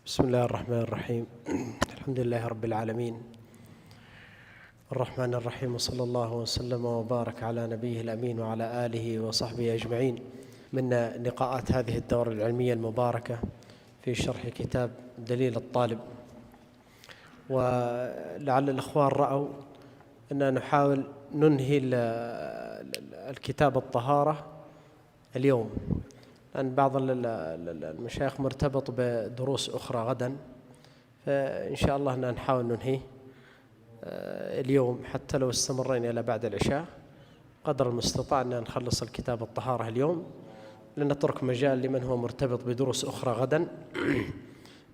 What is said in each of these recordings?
بسم الله الرحمن الرحيم. الحمد لله رب العالمين الرحمن الرحيم، وصلى الله وسلم وبارك على نبيه الأمين وعلى آله وصحبه أجمعين. من لقاءات هذه الدورة العلمية المباركة في شرح كتاب دليل الطالب، ولعل الأخوان رأوا أننا نحاول ننهي الكتاب الطهارة اليوم، لأن بعض المشايخ مرتبط بدروس أخرى غدا، فإن شاء الله أننا نحاول ننهيه اليوم، حتى لو استمرينا إلى بعد العشاء قدر المستطاع أن نخلص الكتاب الطهارة اليوم، لنترك مجال لمن هو مرتبط بدروس أخرى غدا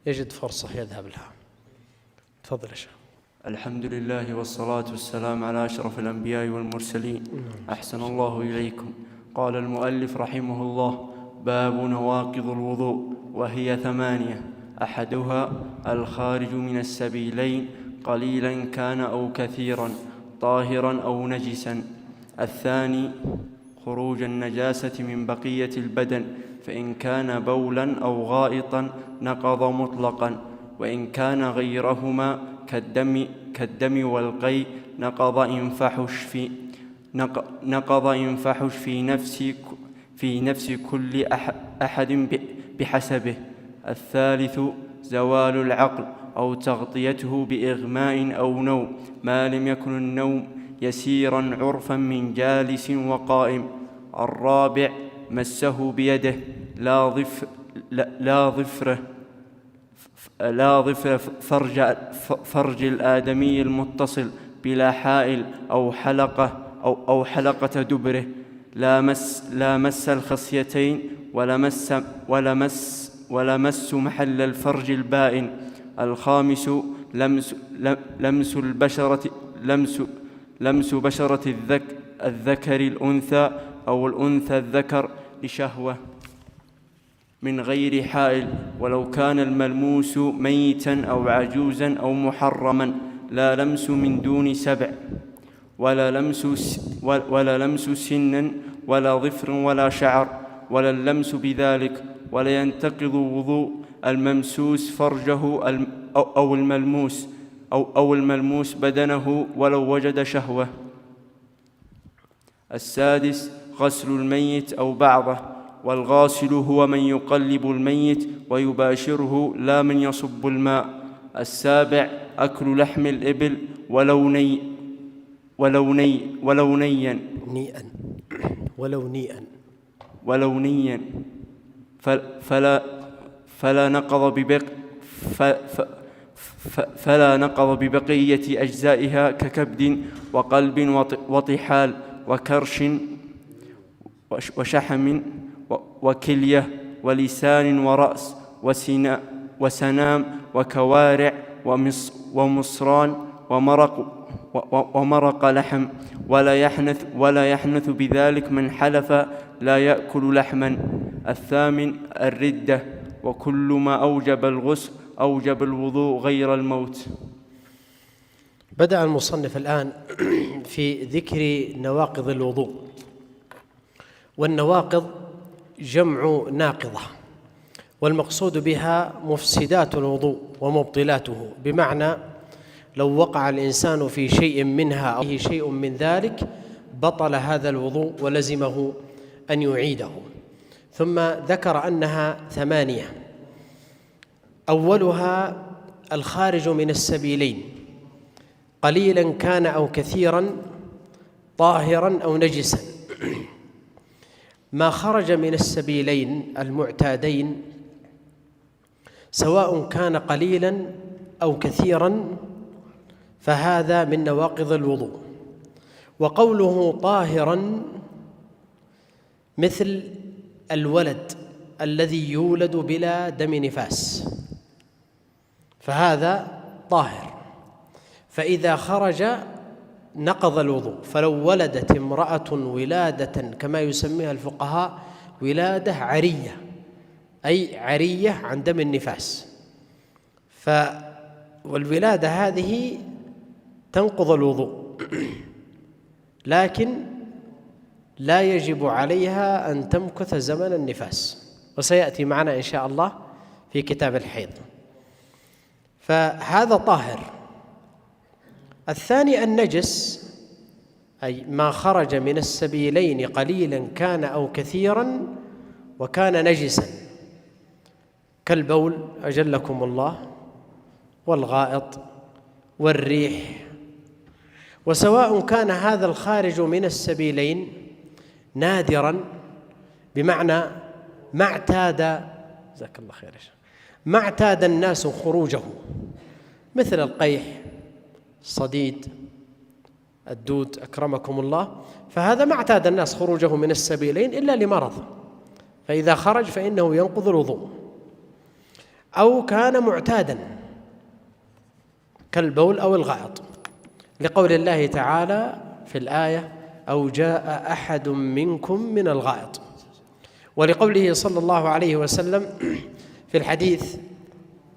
يجد فرصة يذهب لها. تفضل يا شيخ. الحمد لله والصلاة والسلام على أشرف الأنبياء والمرسلين. أحسن الله إليكم. قال المؤلف رحمه الله: باب نواقض الوضوء، وهي 8. أحدها الخارج من السبيلين قليلا كان أو كثيرا، طاهرا أو نجسا. الثاني خروج النجاسة من بقية البدن، فإن كان بولا أو غائطا نقض مطلقا، وإن كان غيرهما كالدم والقيء نقض إن فحش في نفس كل أحد بحسبه. الثالث زوال العقل أو تغطيته بإغماء أو نوم، ما لم يكن النوم يسيرا عرفا من جالس وقائم. الرابع مسه بيده لا ظفر فرج الآدمي المتصل بلا حائل أو حلقة دبره، لا مس الخصيتين ولا مس محل الفرج البائن. الخامس لمس بشرة الذكر الأنثى أو الأنثى الذكر لشهوة من غير حائل، ولو كان الملموس ميتا أو عجوزا أو محرما. لا لمس من دون 7، ولا لمس سن ولا ظفر ولا شعر، ولا اللمس بذلك. ولا ينتقض وضوء الممسوس فرجه أو الملموس بدنه ولو وجد شهوة. السادس غسل الميت أو بعضه، والغاسل هو من يقلب الميت ويباشره، لا من يصب الماء. السابع أكل لحم الإبل ولو نيا فلا نقض ببقية أجزائها ككبد وقلب وطحال وكرش وشحم وكلية ولسان ورأس وسنام وكوارع ومصران ومرق لحم. ولا يحنث بذلك من حلف لا يأكل لحما. الثامن الردة، وكل ما أوجب الغسل أوجب الوضوء غير الموت. بدأ المصنف الآن في ذكر نواقض الوضوء، والنواقض جمع ناقضة، والمقصود بها مفسدات الوضوء ومبطلاته، بمعنى لو وقع الإنسان في شيء منها أو فيه شيء من ذلك بطل هذا الوضوء ولزمه أن يعيده. ثم ذكر أنها 8. أولها الخارج من السبيلين قليلا كان أو كثيرا، طاهرا أو نجسا. ما خرج من السبيلين المعتادين سواء كان قليلا أو كثيرا فهذا من نواقض الوضوء. وقوله طاهرا مثل الولد الذي يولد بلا دم نفاس، فهذا طاهر، فإذا خرج نقض الوضوء. فلو ولدت امرأة ولادة كما يسميها الفقهاء ولادة عرية، أي عرية عن دم النفاس، والولادة هذه تنقض الوضوء، لكن لا يجب عليها أن تمكث زمن النفاس، وسيأتي معنا إن شاء الله في كتاب الحيض. فهذا طاهر. الثاني النجس، أي ما خرج من السبيلين قليلا كان أو كثيرا وكان نجسا، كالبول أجلكم الله، والغائط، والريح. وسواء كان هذا الخارج من السبيلين نادرا، بمعنى ما اعتاد، جزاك الله خير، ما اعتاد الناس خروجه، مثل القيح، الصديد، الدود أكرمكم الله، فهذا ما اعتاد الناس خروجه من السبيلين إلا لمرض، فإذا خرج فإنه ينقض الوضوء. أو كان معتادا كالبول أو الغائط، لقول الله تعالى في الآية: أو جاء أحد منكم من الغائط، ولقوله صلى الله عليه وسلم في الحديث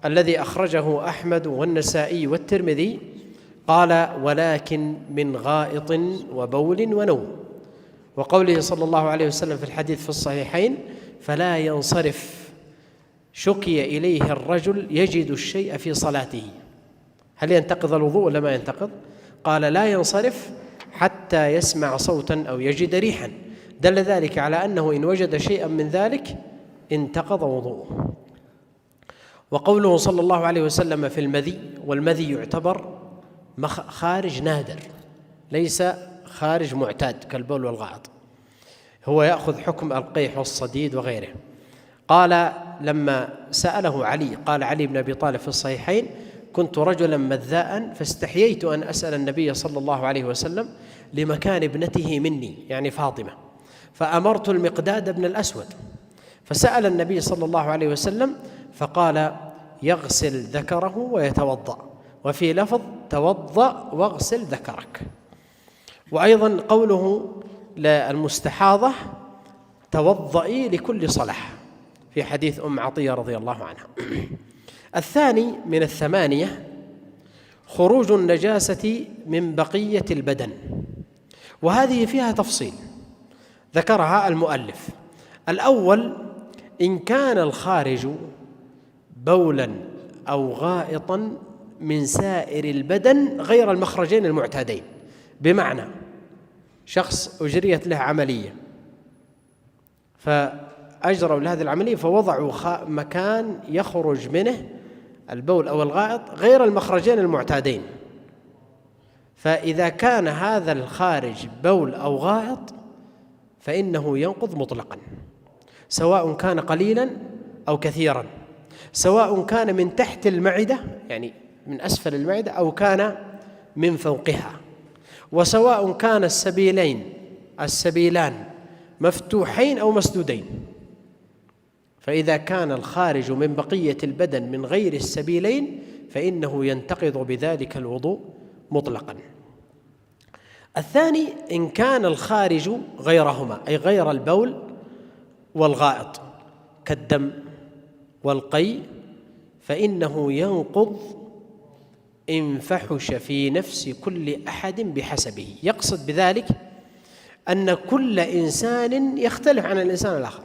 الذي أخرجه أحمد والنسائي والترمذي قال: ولكن من غائط وبول ونوم. وقوله صلى الله عليه وسلم في الحديث في الصحيحين: فلا ينصرف شكي إليه الرجل يجد الشيء في صلاته. هل ينتقض الوضوء ولا ما ينتقض؟ قال: لا ينصرف حتى يسمع صوتا أو يجد ريحا، دل ذلك على أنه إن وجد شيئا من ذلك انتقض وضوءه. وقوله صلى الله عليه وسلم في المذي، والمذي يعتبر خارج نادر ليس خارج معتاد كالبول والغائط، هو يأخذ حكم القيح والصديد وغيره. قال لما سأله علي، قال علي بن أبي طالب في الصحيحين: كنت رجلا مذاء فاستحييت أن أسأل النبي صلى الله عليه وسلم لمكان ابنته مني، يعني فاطمة، فأمرت المقداد بن الأسود فسأل النبي صلى الله عليه وسلم فقال: يغسل ذكره ويتوضأ، وفي لفظ: توضأ واغسل ذكرك. وأيضا قوله للمستحاضة: توضئي لكل صلاة، في حديث أم عطية رضي الله عنها. الثاني من الثمانية خروج النجاسة من بقية البدن، وهذه فيها تفصيل ذكرها المؤلف. الأول: إن كان الخارج بولا أو غائطا من سائر البدن غير المخرجين المعتادين، بمعنى شخص أجريت له عملية فأجروا لهذه العملية فوضعوا مكان يخرج منه البول أو الغائط غير المخرجين المعتادين، فإذا كان هذا الخارج بول أو غائط فإنه ينقض مطلقا، سواء كان قليلا أو كثيرا، سواء كان من تحت المعدة يعني من أسفل المعدة أو كان من فوقها، وسواء كان السبيلان مفتوحين أو مسدودين. فإذا كان الخارج من بقية البدن من غير السبيلين فإنه ينتقض بذلك الوضوء مطلقا. الثاني: إن كان الخارج غيرهما، أي غير البول والغائط كالدم والقيء، فإنه ينقض إن فحش في نفس كل أحد بحسبه. يقصد بذلك أن كل إنسان يختلف عن الإنسان الآخر،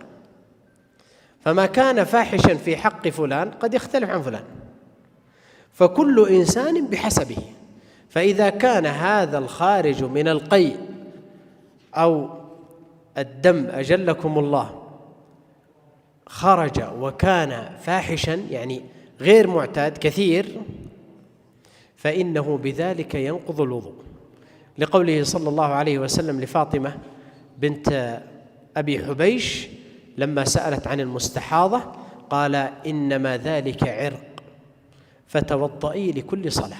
فما كان فاحشا في حق فلان قد يختلف عن فلان، فكل إنسان بحسبه. فإذا كان هذا الخارج من القيء أو الدم أجلكم الله خرج وكان فاحشا يعني غير معتاد كثير، فإنه بذلك ينقض الوضوء، لقوله صلى الله عليه وسلم لفاطمة بنت أبي حبيش لما سألت عن المستحاضة قال: إنما ذلك عرق فتوضئي لكل صلاة.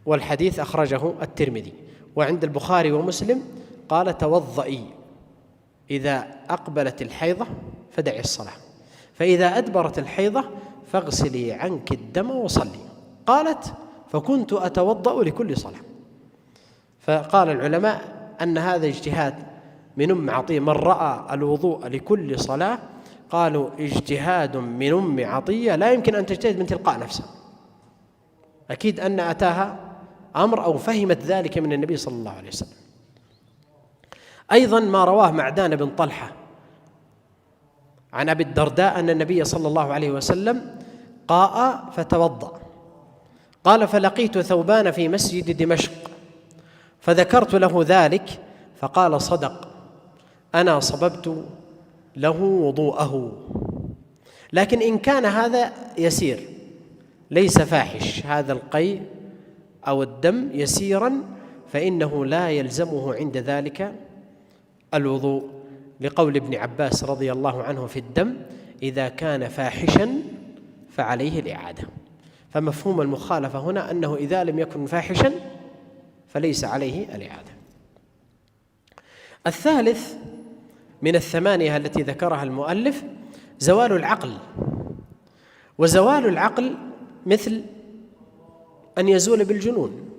والحديث أخرجه الترمذي. وعند البخاري ومسلم قال: توضئي إذا أقبلت الحيضة فدعي الصلاة، فإذا أدبرت الحيضة فاغسلي عنك الدم وصلي. قالت: فكنت أتوضأ لكل صلاة. فقال العلماء أن هذا اجتهاد من أم عطية، من رأى الوضوء لكل صلاة قالوا اجتهاد من أم عطية لا يمكن أن تجتهد من تلقاء نفسها، أكيد أن أتاها أمر أو فهمت ذلك من النبي صلى الله عليه وسلم. أيضا ما رواه معدان بن طلحة عن أبي الدرداء أن النبي صلى الله عليه وسلم قاء فتوضأ قال: فلقيت ثوبان في مسجد دمشق فذكرت له ذلك فقال: صدق، أنا صببت له وضوءه. لكن إن كان هذا يسير ليس فاحش، هذا القيء أو الدم يسيرا، فإنه لا يلزمه عند ذلك الوضوء، لقول ابن عباس رضي الله عنه في الدم: إذا كان فاحشا فعليه الإعادة. فمفهوم المخالفة هنا أنه إذا لم يكن فاحشا فليس عليه الإعادة. الثالث من الثمانية التي ذكرها المؤلف زوال العقل. وزوال العقل مثل أن يزول بالجنون،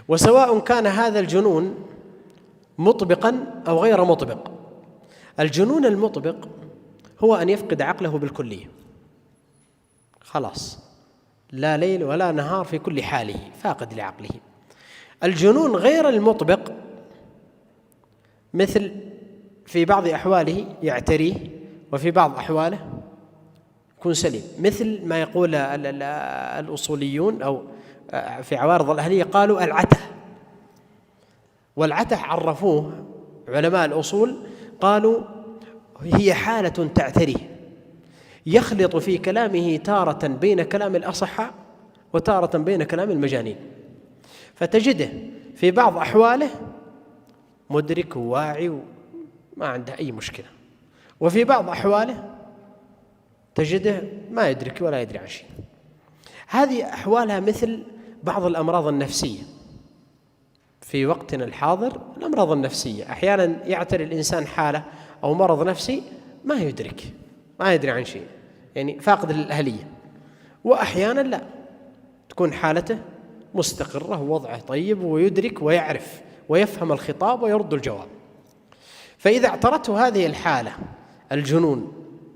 وسواء كان هذا الجنون مطبقا أو غير مطبق. الجنون المطبق هو أن يفقد عقله بالكلية، خلاص لا ليل ولا نهار في كل حاله فاقد لعقله. الجنون غير المطبق مثل في بعض أحواله يعتريه وفي بعض أحواله يكون سليم، مثل ما يقول الأصوليون أو في عوارض الأهلية قالوا العته. والعته عرفوه علماء الأصول قالوا هي حالة تعتريه، يخلط في كلامه تارة بين كلام الأصحاء وتارة بين كلام المجانين، فتجده في بعض أحواله مدرك وواعي وما عنده أي مشكلة، وفي بعض أحواله تجده ما يدرك ولا يدري عن شيء. هذه أحوالها مثل بعض الأمراض النفسية في وقتنا الحاضر. الأمراض النفسية أحيانا يعتري الإنسان حالة أو مرض نفسي ما يدرك، ما يدري عن شيء، يعني فاقد للأهلية، وأحيانا لا، تكون حالته مستقرة ووضعه طيب ويدرك ويعرف ويفهم الخطاب ويرد الجواب. فإذا اعترته هذه الحالة الجنون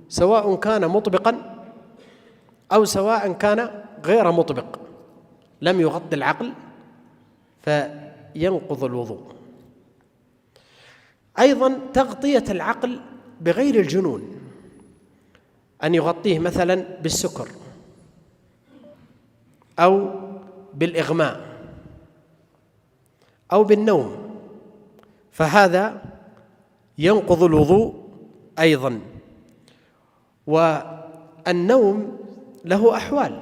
سواء كان مطبقا أو سواء كان غير مطبق لم يغطي العقل فينقض الوضوء. أيضا تغطية العقل بغير الجنون، أن يغطيه مثلا بالسكر أو بالإغماء أو بالنوم، فهذا ينقض الوضوء أيضا. والنوم له أحوال،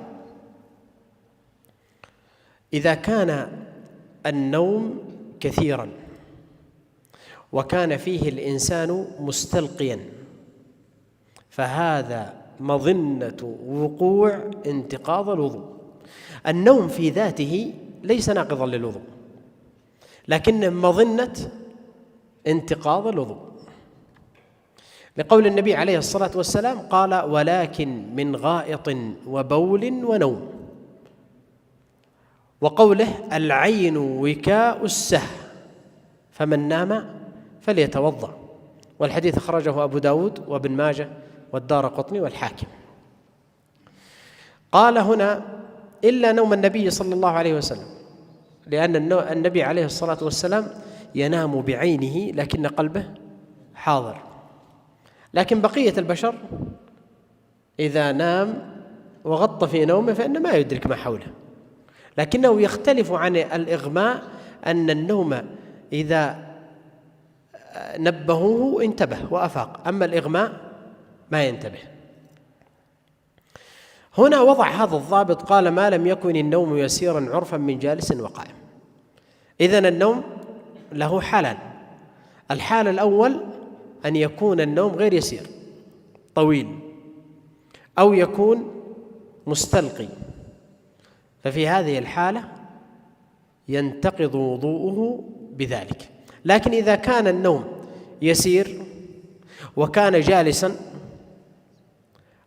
إذا كان النوم كثيرا وكان فيه الإنسان مستلقيا فهذا مظنة وقوع انتقاض الوضوء. النوم في ذاته ليس ناقضا للوضوء، لكن مظنة انتقاض الوضوء، لقول النبي عليه الصلاة والسلام قال: ولكن من غائط وبول ونوم. وقوله: العين وكاء السه فمن نام فليتوضأ. والحديث أخرجه أبو داود وابن ماجه والدارقطني والحاكم. قال هنا: إلا نوم النبي صلى الله عليه وسلم، لأن النبي عليه الصلاة والسلام ينام بعينه لكن قلبه حاضر، لكن بقية البشر إذا نام وغطى في نومه فإنه ما يدرك ما حوله. لكنه يختلف عن الإغماء أن النوم إذا نبهوه انتبه وأفاق، أما الإغماء ما ينتبه. هنا وضع هذا الضابط، قال: ما لم يكن النوم يسيرا عرفا من جالس وقائم. إذن النوم له حالان: الحال الأول أن يكون النوم غير يسير طويل، أو يكون مستلقي، ففي هذه الحالة ينتقض وضوءه بذلك. لكن إذا كان النوم يسير وكان جالسا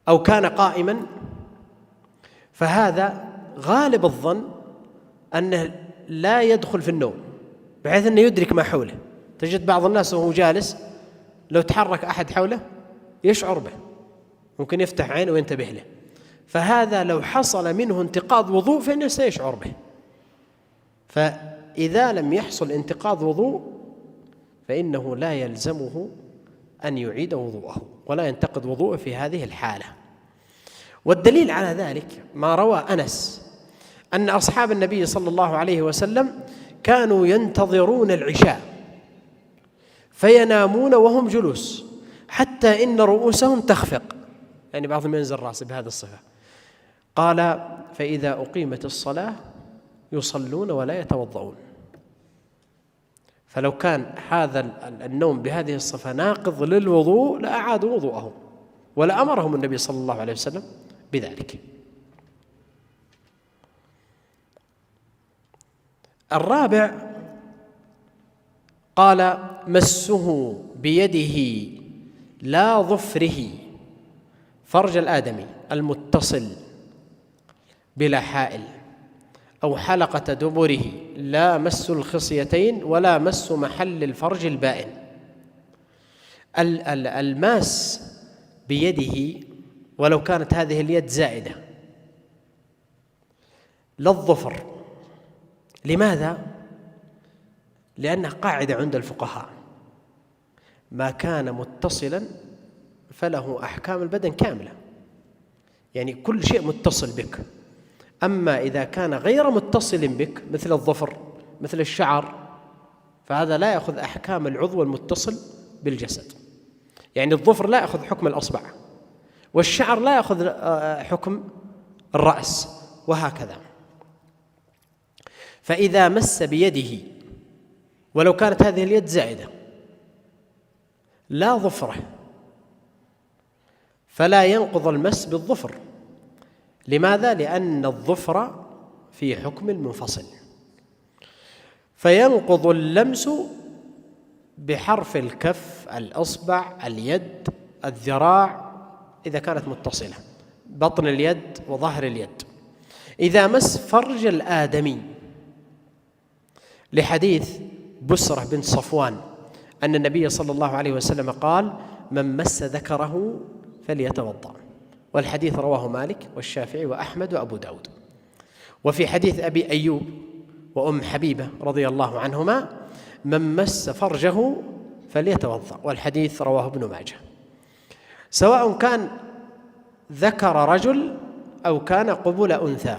أو كان قائما فهذا غالب الظن أنه لا يدخل في النوم بحيث أنه يدرك ما حوله. تجد بعض الناس وهو جالس لو تحرك أحد حوله يشعر به، ممكن يفتح عينه وينتبه له، فهذا لو حصل منه انتقاض وضوء فإنه سيشعر به. فإذا لم يحصل انتقاض وضوء فإنه لا يلزمه أن يعيد وضوءه ولا ينتقض وضوءه في هذه الحالة. والدليل على ذلك ما روى أنس أن أصحاب النبي صلى الله عليه وسلم كانوا ينتظرون العشاء فينامون وهم جلوس حتى إن رؤوسهم تخفق، يعني بعضهم ينزل رأسه بهذه الصفة. قال: فإذا أقيمت الصلاة يصلون ولا يتوضؤون. فلو كان هذا النوم بهذه الصفة ناقض للوضوء لأعادوا وضوءهم، ولأمرهم النبي صلى الله عليه وسلم بذلك. الرابع قال: مسه بيده لا ظفره فرج الآدمي المتصل بلا حائل، أو حلقة دبره لا مس الخصيتين ولا مس محل الفرج البائن. الماس بيده ولو كانت هذه اليد زائدة لا الظفر. لماذا؟ لأنها قاعدة عند الفقهاء: ما كان متصلا فله أحكام البدن كاملة، يعني كل شيء متصل بك. أما إذا كان غير متصل بك مثل الظفر مثل الشعر فهذا لا يأخذ أحكام العضو المتصل بالجسد. يعني الظفر لا يأخذ حكم الأصبع، والشعر لا يأخذ حكم الرأس، وهكذا. فإذا مس بيده ولو كانت هذه اليد زائدة لا ظفره فلا ينقض المس بالظفر. لماذا؟ لأن الظفر في حكم المنفصل. فينقض اللمس بحرف الكف، الأصبع، اليد، الذراع إذا كانت متصلة، بطن اليد وظهر اليد. إذا مس فرج الآدمي لحديث بسرة بنت صفوان أن النبي صلى الله عليه وسلم قال: من مس ذكره فليتوضأ، والحديث رواه مالك والشافعي وأحمد وأبو داود. وفي حديث أبي أيوب وأم حبيبة رضي الله عنهما: من مس فرجه فليتوضأ، والحديث رواه ابن ماجه. سواء كان ذكر رجل أو كان قبل أنثى،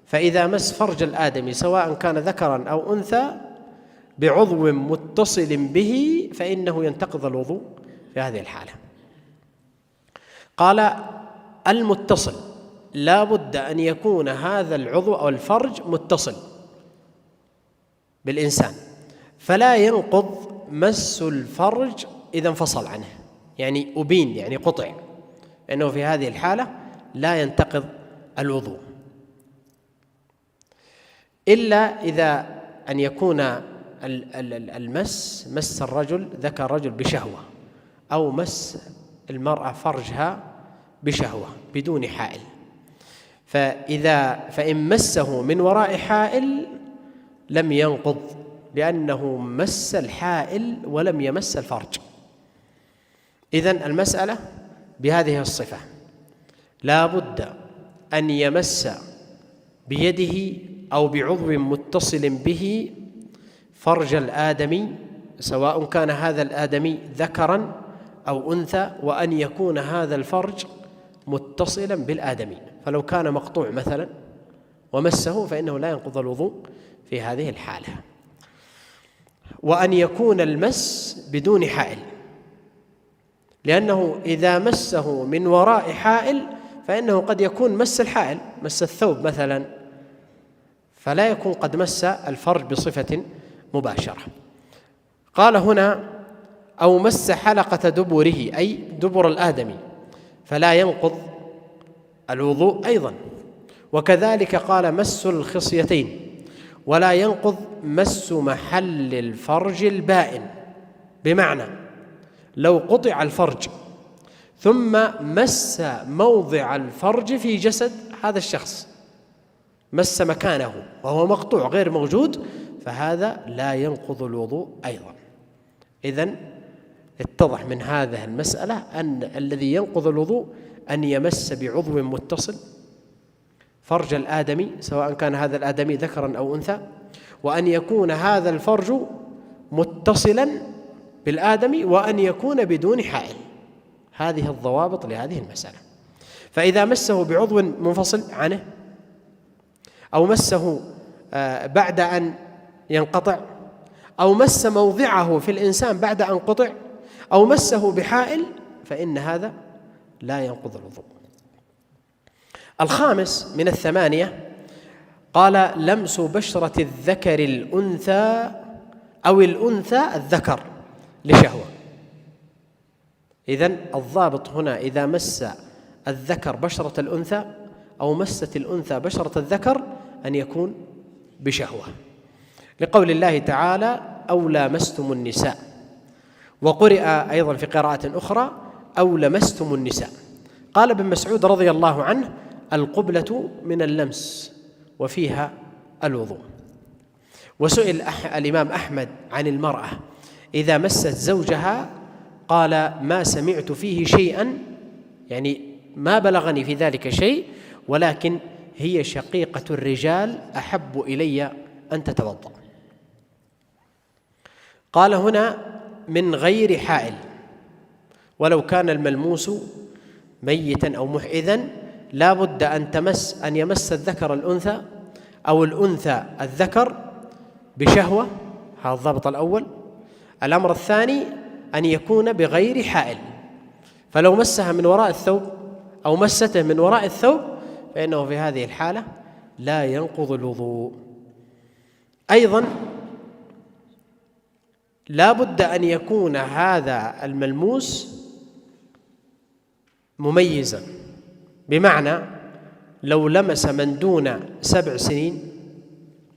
فإذا مس فرج الآدمي سواء كان ذكرا أو أنثى بعضو متصل به فإنه ينتقض الوضوء في هذه الحالة. قال: المتصل لا بد أن يكون هذا العضو أو الفرج متصل بالإنسان، فلا ينقض مس الفرج إذا انفصل عنه، يعني أبين، يعني قطع، لأنه في هذه الحالة لا ينتقض الوضوء، إلا إذا أن يكون المس مس الرجل ذكر الرجل بشهوة، أو مس المرأة فرجها بشهوة بدون حائل. فإن مسه من وراء حائل لم ينقض، لأنه مس الحائل ولم يمس الفرج. إذن المسألة بهذه الصفة: لا بد أن يمس بيده أو بعضو متصل به فرج الآدمي، سواء كان هذا الآدمي ذكرا أو أنثى، وأن يكون هذا الفرج متصلا بالآدمي. فلو كان مقطوع مثلا ومسه فإنه لا ينقض الوضوء في هذه الحالة. وأن يكون المس بدون حائل، لأنه إذا مسه من وراء حائل فإنه قد يكون مس الحائل، مس الثوب مثلا، فلا يكون قد مس الفرج بصفة مباشرة. قال هنا: أو مس حلقة دبره، أي دبر الآدمي، فلا ينقض الوضوء أيضا. وكذلك قال: مس الخصيتين، ولا ينقض مس محل الفرج البائن. بمعنى لو قطع الفرج ثم مس موضع الفرج في جسد هذا الشخص، مس مكانه وهو مقطوع غير موجود، فهذا لا ينقض الوضوء أيضا. إذن اتضح من هذه المسألة أن الذي ينقض الوضوء أن يمس بعضو متصل فرج الآدمي، سواء كان هذا الآدمي ذكرا أو أنثى، وأن يكون هذا الفرج متصلا بالآدمي، وأن يكون بدون حائل. هذه الضوابط لهذه المسألة. فإذا مسه بعضو منفصل عنه أو مسه بعد أن ينقطع، أو مس موضعه في الإنسان بعد أن قطع، أو مسه بحائل، فإن هذا لا ينقض الوضوء. الخامس من الثمانية قال لمس بشرة الذكر الأنثى أو الأنثى الذكر لشهوة. إذن الضابط هنا إذا مس الذكر بشرة الأنثى أو مست الأنثى بشرة الذكر أن يكون بشهوة، لقول الله تعالى أو لامستم النساء، وقرئ أيضا في قراءة أخرى أو لمستم النساء. قال ابن مسعود رضي الله عنه القبلة من اللمس وفيها الوضوء. وسئل الإمام أحمد عن المرأة إذا مست زوجها قال ما سمعت فيه شيئا، يعني ما بلغني في ذلك شيء، ولكن هي شقيقة الرجال أحب إلي أن تتوضأ. قال هنا من غير حائل، ولو كان الملموس ميتا أو محئذا لا بد أن يمس الذكر الأنثى أو الأنثى الذكر بشهوة، هذا الضابط الأول. الأمر الثاني أن يكون بغير حائل، فلو مسها من وراء الثوب أو مسته من وراء الثوب فإنه في هذه الحالة لا ينقض الوضوء. أيضا لا بد أن يكون هذا الملموس مميزا، بمعنى لو لمس من دون 7 سنين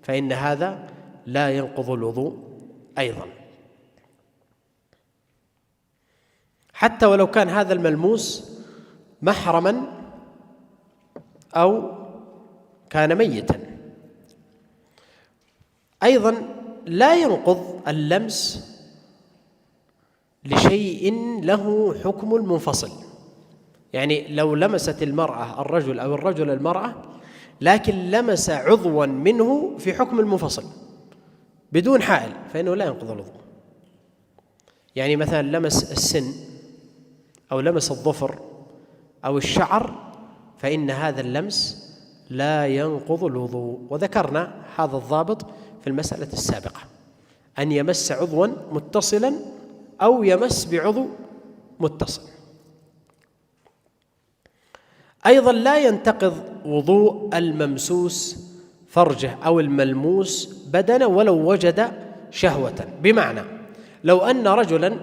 فإن هذا لا ينقض الوضوء أيضا، حتى ولو كان هذا الملموس محرما أو كان ميتا. أيضا لا ينقض اللمس لشيء له حكم منفصل، يعني لو لمست المرأة الرجل أو الرجل المرأة لكن لمس عضوا منه في حكم المنفصل بدون حائل فإنه لا ينقض الوضوء. يعني مثلا لمس السن أو لمس الظفر أو الشعر فإن هذا اللمس لا ينقض الوضوء. وذكرنا هذا الضابط في المسألة السابقة، أن يمس عضوا متصلا أو يمس بعضو متصل. أيضا لا ينتقض وضوء الممسوس فرجه أو الملموس بدنه ولو وجد شهوة، بمعنى لو أن رجلا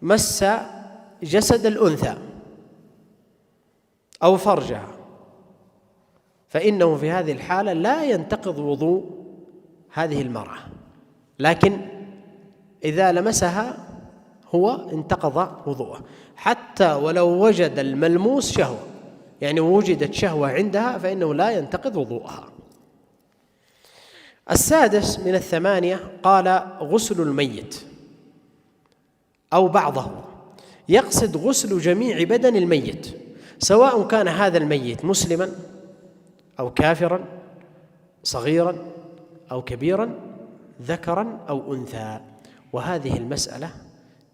مس جسد الأنثى أو فرجها فإنه في هذه الحالة لا ينتقض وضوء هذه المرأة، لكن إذا لمسها هو انتقض وضوءه، حتى ولو وجد الملموس شهوة، يعني وجدت شهوة عندها فإنه لا ينتقض وضوءها. السادس من الثمانية قال غسل الميت أو بعضه، يقصد غسل جميع بدن الميت، سواء كان هذا الميت مسلما أو كافرا، صغيرا أو كبيرا، ذكرا أو أنثى. وهذه المسألة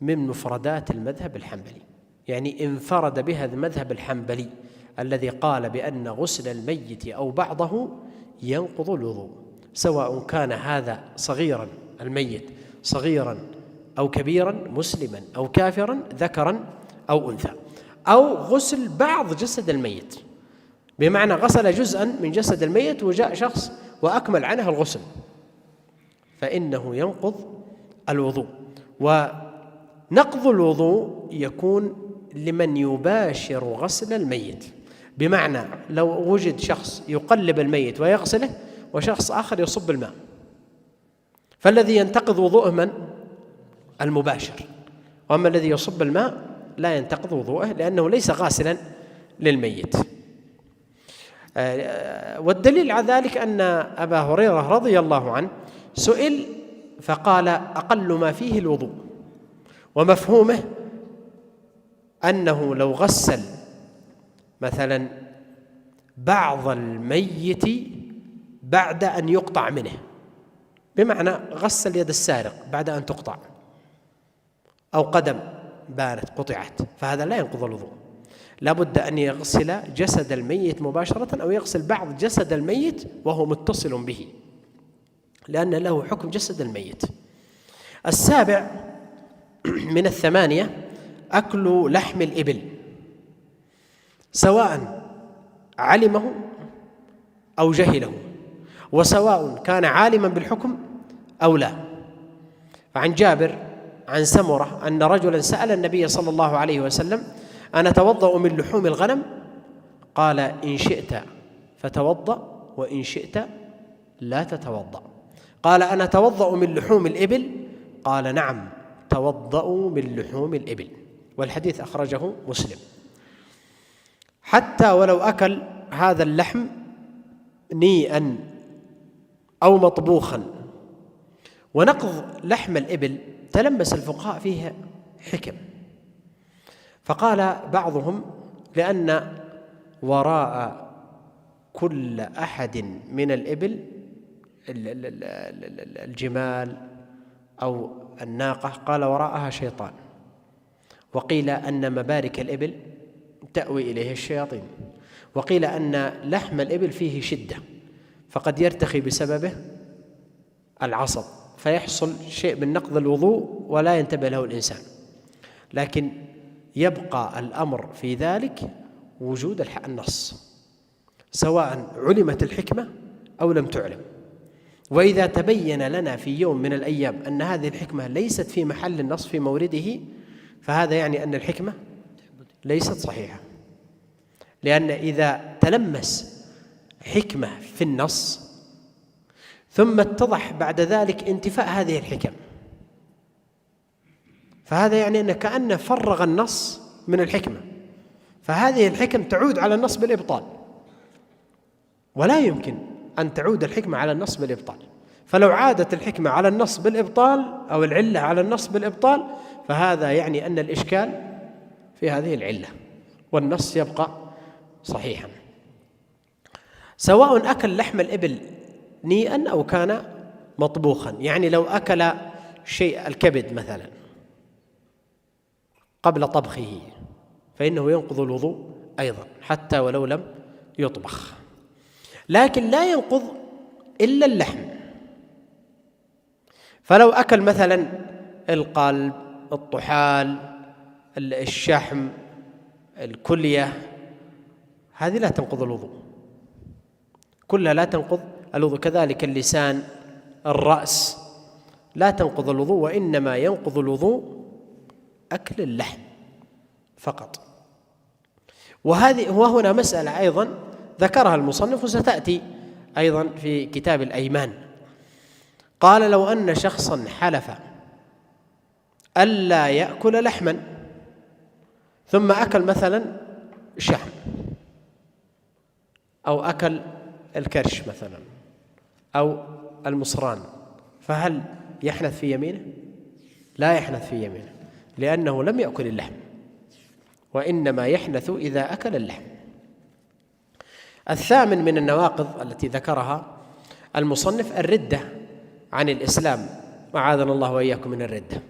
من مفردات المذهب الحنبلي، يعني انفرد بها المذهب الحنبلي الذي قال بأن غسل الميت أو بعضه ينقض الوضوء، سواء كان هذا صغيرا الميت صغيرا أو كبيرا، مسلما أو كافرا، ذكرا أو أنثى. أو غسل بعض جسد الميت، بمعنى غسل جزءا من جسد الميت وجاء شخص وأكمل عنه الغسل فإنه ينقض الوضوء. ونقض الوضوء يكون لمن يباشر غسل الميت، بمعنى لو وجد شخص يقلب الميت ويغسله وشخص آخر يصب الماء، فالذي ينتقض وضوءه من؟ المباشر، وأما الذي يصب الماء لا ينتقض وضوءه لأنه ليس غاسلا للميت. والدليل على ذلك أن أبا هريرة رضي الله عنه سئل فقال أقل ما فيه الوضوء، ومفهومه أنه لو غسل مثلا بعض الميت بعد أن يقطع منه، بمعنى غسل يد السارق بعد أن تقطع أو قدم بانت قطعت، فهذا لا ينقض الوضوء. لابد أن يغسل جسد الميت مباشرة أو يغسل بعض جسد الميت وهو متصل به، لأن له حكم جسد الميت. السابع من الثمانية أكل لحم الإبل، سواء علمه أو جهله، وسواء كان عالما بالحكم أو لا. فعن جابر عن سمرة أن رجلا سأل النبي صلى الله عليه وسلم: أنا أتوضأ من لحوم الغنم؟ قال: إن شئت فتوضأ وإن شئت لا تتوضأ. قال: أنا أتوضأ من لحوم الإبل؟ قال: نعم، توضأوا من لحوم الإبل. والحديث أخرجه مسلم. حتى ولو أكل هذا اللحم نيئا أو مطبوخا. ونقض لحم الإبل تلمس الفقهاء فيه حكم، فقال بعضهم: لأن وراء كل أحد من الإبل الجمال أو الناقة، قال وراءها شيطان. وقيل أن مبارك الإبل تأوي إليه الشياطين. وقيل أن لحم الإبل فيه شدة، فقد يرتخي بسببه العصب فيحصل شيء من نقض الوضوء ولا ينتبه له الإنسان. لكن يبقى الأمر في ذلك وجود النص، سواء علمت الحكمة أو لم تعلم. وإذا تبين لنا في يوم من الأيام أن هذه الحكمة ليست في محل النص في مورده، فهذا يعني أن الحكمة ليست صحيحة. لأن إذا تلمس حكمة في النص ثم اتضح بعد ذلك انتفاء هذه الحكم، فهذا يعني أن كأنه فرغ النص من الحكمة، فهذه الحكم تعود على النص بالإبطال، ولا يمكن أن تعود الحكمة على النص بالإبطال. فلو عادت الحكمة على النص بالإبطال أو العلة على النص بالإبطال، فهذا يعني أن الإشكال في هذه العلة والنص يبقى صحيحا. سواء أكل لحم الإبل نيئا أو كان مطبوخا، يعني لو أكل شيء الكبد مثلا قبل طبخه فإنه ينقض الوضوء أيضا حتى ولو لم يطبخ. لكن لا ينقض إلا اللحم. فلو أكل مثلا القلب، الطحال، الشحم، الكلية، هذه لا تنقض الوضوء، كلها لا تنقض الوضوء. كذلك اللسان، الرأس لا تنقض الوضوء، وإنما ينقض الوضوء أكل اللحم فقط. وهنا مسألة أيضا ذكرها المصنف وستأتي أيضا في كتاب الأيمان. قال: لو أن شخصا حلف ألا يأكل لحما ثم أكل مثلا شحم أو أكل الكرش مثلا أو المصران، فهل يحنث في يمينه؟ لا يحنث في يمينه، لأنه لم يأكل اللحم، وإنما يحنث إذا أكل اللحم. الثامن من النواقض التي ذكرها المصنف الردة عن الإسلام، وعاذنا الله وإياكم من الردة.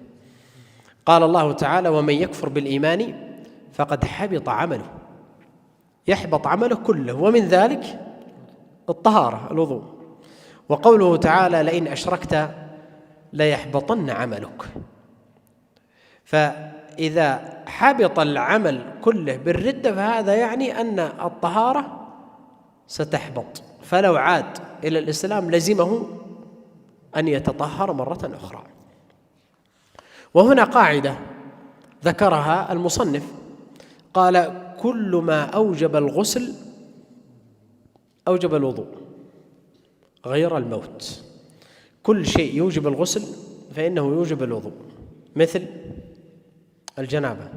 قال الله تعالى: ومن يكفر بالإيمان فقد حبط عمله. يحبط عمله كله، ومن ذلك الطهارة، الوضوء. وقوله تعالى: لئن أشركت ليحبطن عملك. فإذا حبط العمل كله بالردة فهذا يعني أن الطهارة ستحبط، فلو عاد إلى الإسلام لزمه أن يتطهر مرة أخرى. وهنا قاعدة ذكرها المصنف، قال: كل ما أوجب الغسل أوجب الوضوء غير الموت. كل شيء يوجب الغسل فإنه يوجب الوضوء، مثل الجنابة،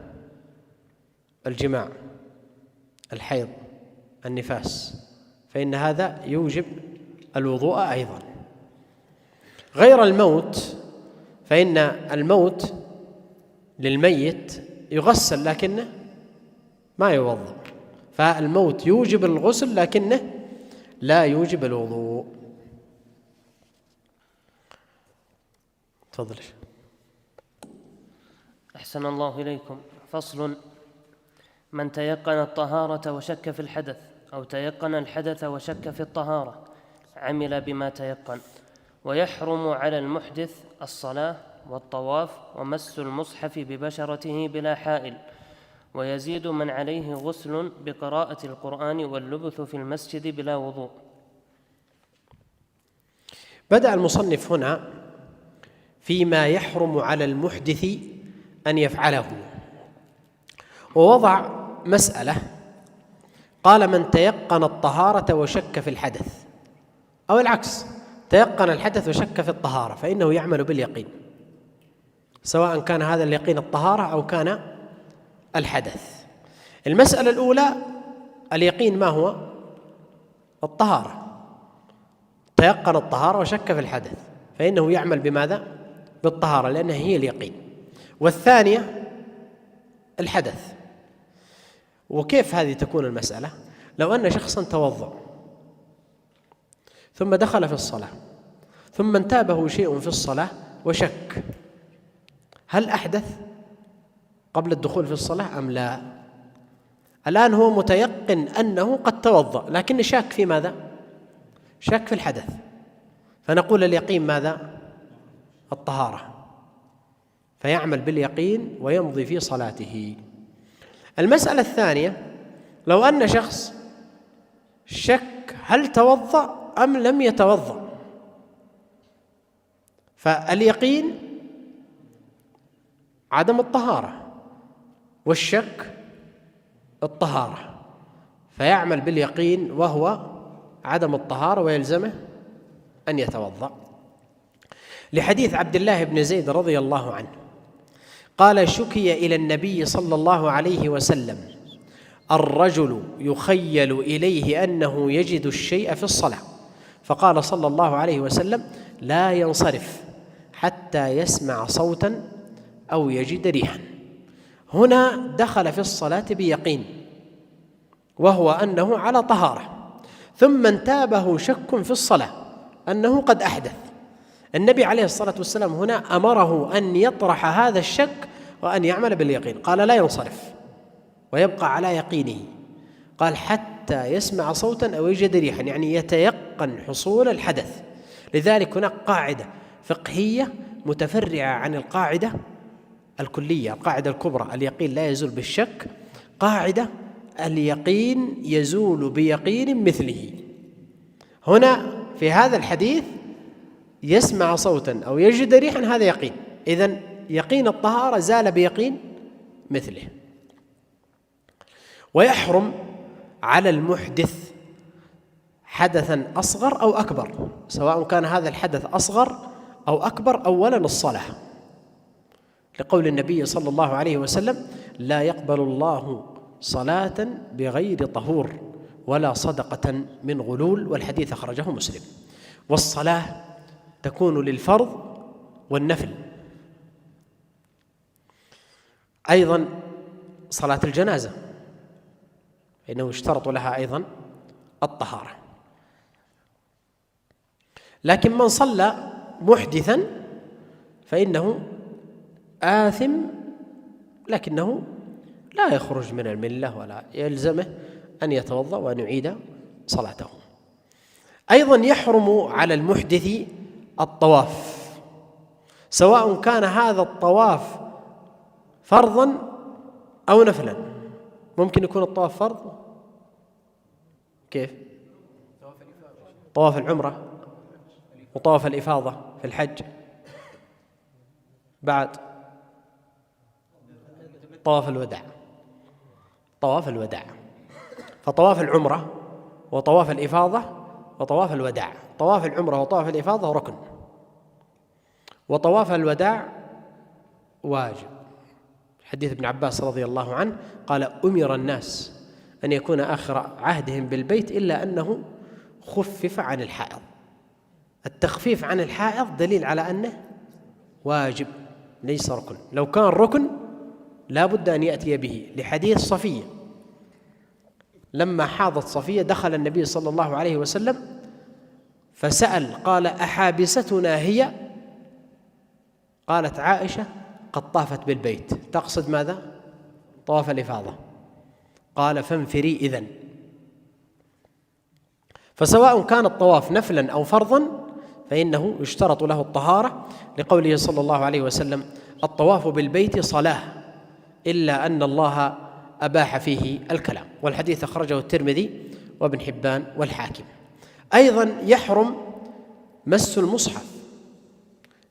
الجماع، الحيض، النفاس، فإن هذا يوجب الوضوء أيضا. غير الموت فإن الموت للميت يغسل لكنه ما يوضأ، فالموت يوجب الغسل لكنه لا يوجب الوضوء. تفضل. أحسن الله إليكم. فصل: من تيقن الطهارة وشك في الحدث، أو تيقن الحدث وشك في الطهارة، عمل بما تيقن. ويحرم على المحدث الصلاة والطواف ومس المصحف ببشرته بلا حائل. ويزيد من عليه غسل بقراءة القرآن واللبث في المسجد بلا وضوء. بدأ المصنف هنا فيما يحرم على المحدث أن يفعله، ووضع مسألة، قال من تيقن الطهارة وشك في الحدث، أو العكس، تيقن الحدث وشك في الطهارة، فإنه يعمل باليقين، سواء كان هذا اليقين الطهارة أو كان الحدث. المسألة الأولى اليقين ما هو؟ الطهارة. تيقن الطهارة وشك في الحدث، فإنه يعمل بماذا؟ بالطهارة، لأنها هي اليقين. والثانية الحدث. وكيف هذه تكون المسألة؟ لو أن شخصا توضأ ثم دخل في الصلاة ثم انتابه شيء في الصلاة وشك، هل أحدث قبل الدخول في الصلاة أم لا؟ الآن هو متيقن أنه قد توضأ، لكن شاك في ماذا؟ شك في الحدث، فنقول اليقين ماذا؟ الطهارة، فيعمل باليقين ويمضي في صلاته. المسألة الثانية، لو أن شخص شك هل توضأ أم لم يتوضأ، فاليقين عدم الطهارة والشك الطهارة، فيعمل باليقين وهو عدم الطهارة ويلزمه أن يتوضأ، لحديث عبد الله بن زيد رضي الله عنه قال: شكي إلى النبي صلى الله عليه وسلم الرجل يخيل إليه أنه يجد الشيء في الصلاة، فقال صلى الله عليه وسلم: لا ينصرف حتى يسمع صوتا أو يجد ريحا. هنا دخل في الصلاة بيقين وهو أنه على طهارة، ثم انتابه شك في الصلاة أنه قد أحدث. النبي عليه الصلاة والسلام هنا أمره أن يطرح هذا الشك وأن يعمل باليقين، قال: لا ينصرف ويبقى على يقينه، قال: حتى يسمع صوتا أو يجد ريحا، يعني يتيقن حصول الحدث. لذلك هناك قاعدة فقهية متفرعة عن القاعدة الكلية، القاعدة الكبرى: اليقين لا يزول بالشك، قاعدة اليقين يزول بيقين مثله. هنا في هذا الحديث يسمع صوتا أو يجد ريحا، هذا يقين، إذن يقين الطهارة زال بيقين مثله. ويحرم على المحدث حدثا أصغر أو أكبر، سواء كان هذا الحدث أصغر أو أكبر، أولا الصلاة، لقول النبي صلى الله عليه وسلم: لا يقبل الله صلاة بغير طهور ولا صدقة من غلول، والحديث أخرجه مسلم. والصلاة تكون للفرض والنفل، أيضا صلاة الجنازة فإنه يشترط لها أيضا الطهارة. لكن من صلى محدثا فإنه آثم، لكنه لا يخرج من الملة ولا يلزمه أن يتوضأ وأن يعيد صلاته. أيضا يحرم على المحدث الطواف، سواء كان هذا الطواف فرضا أو نفلا. ممكن يكون الطواف فرض، كيف؟ طواف العمرة وطواف الإفاضة في الحج، بعد طواف الوداع، طواف الوداع، فطواف العمرة وطواف الإفاضة وطواف الوداع. طواف العمرة وطواف الإفاضة ركن، وطواف الوداع واجب. حديث ابن عباس رضي الله عنه قال: أمر الناس أن يكون آخر عهدهم بالبيت إلا أنه خفف عن الحائض. التخفيف عن الحائض دليل على أنه واجب ليس ركن، لو كان ركن لا بد أن يأتي به، لحديث صفية لما حاضت صفية دخل النبي صلى الله عليه وسلم فسأل قال: أحابستنا هي؟ قالت عائشة: قد طافت بالبيت، تقصد ماذا؟ طواف الإفاضة. قال فانفري إذن. فسواء كان الطواف نفلا أو فرضا فإنه يشترط له الطهارة، لقوله صلى الله عليه وسلم: الطواف بالبيت صلاة إلا أن الله أباح فيه الكلام. والحديث أخرجه الترمذي وابن حبان والحاكم. أيضا يحرم مس المصحف،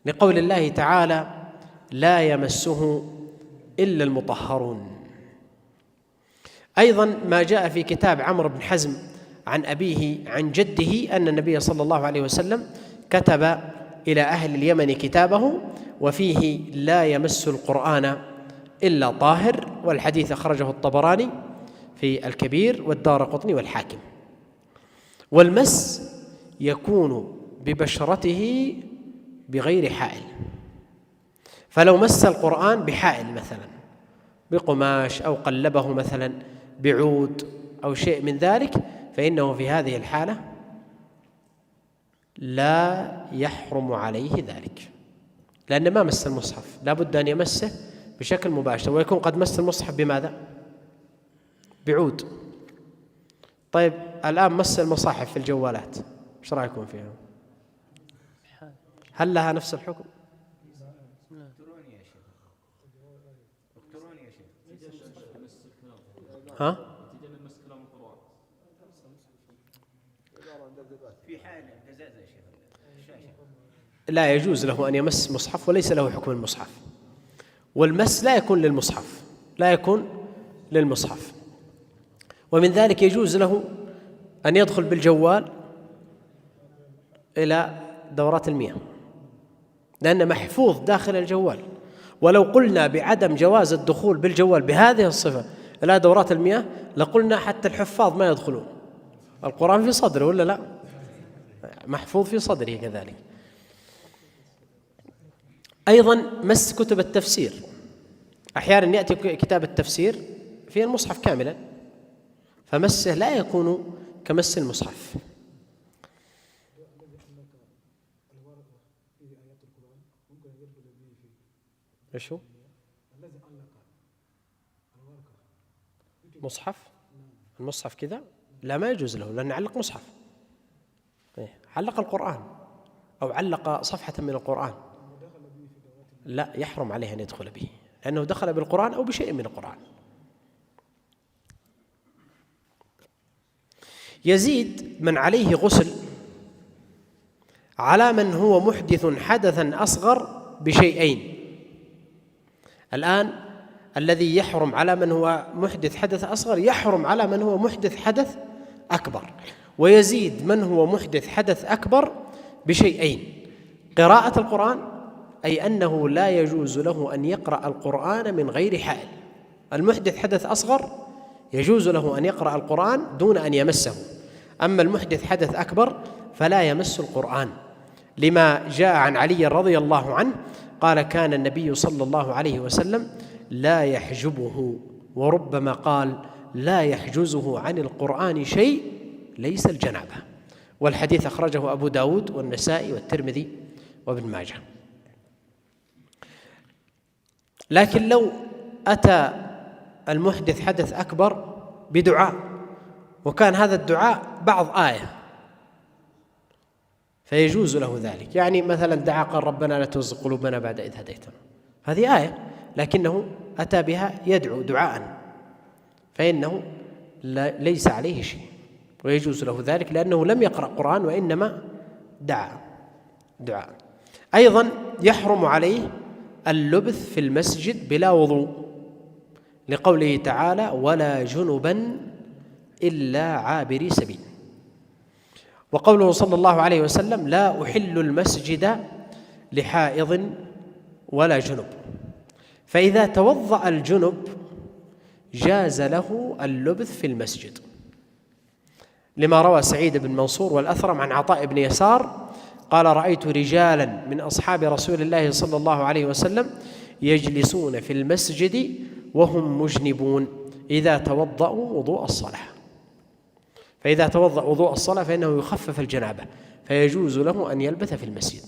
لقول الله تعالى: لا يمسه إلا المطهرون. أيضا ما جاء في كتاب عمرو بن حزم عن أبيه عن جده أن النبي صلى الله عليه وسلم كتب إلى أهل اليمن كتابه وفيه: لا يمس القرآن إلا طاهر. والحديث أخرجه الطبراني في الكبير والدارقطني والحاكم. والمس يكون ببشرته بغير حائل، فلو مس القرآن بحائل مثلا بقماش أو قلبه مثلا بعود أو شيء من ذلك فإنه في هذه الحالة لا يحرم عليه ذلك، لأن ما مس المصحف، لا بد أن يمسه بشكل مباشر، ويكون قد مس المصحف بماذا؟ بعود. طيب الآن مس المصاحف في الجوالات، ايش رأيكم فيها؟ هل لها نفس الحكم؟ ها؟ لا يجوز له أن يمس مصحف وليس له حكم المصحف، والمس لا يكون للمصحف، لا يكون للمصحف. ومن ذلك يجوز له أن يدخل بالجوال إلى دورات المياه لأنه محفوظ داخل الجوال. ولو قلنا بعدم جواز الدخول بالجوال بهذه الصفة إلى دورات المياه لقلنا حتى الحفاظ ما يدخلون، القرآن في صدره ولا لا؟ محفوظ في صدره كذلك. أيضا مس كتب التفسير، أحيانا يأتي كتاب التفسير في المصحف كاملا فمسه لا يكون كمس المصحف. ايش هو؟ مصحف؟ المصحف كذا؟ لا ما يجوز له، لأنه علق مصحف، علق القرآن أو علق صفحة من القرآن، لا يحرم عليه أن يدخل به لأنه دخل بالقرآن أو بشيء من القرآن. يزيد من عليه غسل على من هو محدث حدثا أصغر بشيئين. الآن الذي يحرم على من هو محدث حدث أصغر يحرم على من هو محدث حدث أكبر، ويزيد من هو محدث حدث أكبر بشيئين: قراءة القرآن، أي أنه لا يجوز له أن يقرأ القرآن من غير حائل. المحدث حدث أصغر يجوز له أن يقرأ القرآن دون أن يمسه، أما المحدث حدث أكبر فلا يمس القرآن، لما جاء عن علي رضي الله عنه قال: كان النبي صلى الله عليه وسلم لا يحجبه، وربما قال: لا يحجزه عن القرآن شيء ليس الجنابة. والحديث أخرجه أبو داود والنسائي والترمذي وابن ماجه. لكن لو أتى المحدث حدث أكبر بدعاء وكان هذا الدعاء بعض آية فيجوز له ذلك، يعني مثلا دعا قال: ربنا لا تزغ قلوبنا بعد إذ هديتنا، هذه آية لكنه أتى بها يدعو دعاء فإنه ليس عليه شيء ويجوز له ذلك لأنه لم يقرأ قرآن وإنما دعاء. أيضا يحرم عليه اللبث في المسجد بلا وضوء، لقوله تعالى: ولا جنبا إلا عابري سبيل. وقوله صلى الله عليه وسلم: لا أحل المسجد لحائض ولا جنب. فإذا توضأ الجنب جاز له اللبث في المسجد، لما روى سعيد بن منصور والأثرم عن عطاء بن يسار قال: رأيت رجالا من أصحاب رسول الله صلى الله عليه وسلم يجلسون في المسجد وهم مجنبون إذا توضأوا وضوء الصلاة. فإذا توضأ وضوء الصلاة فإنه يخفف الجنابة فيجوز له أن يلبث في المسجد.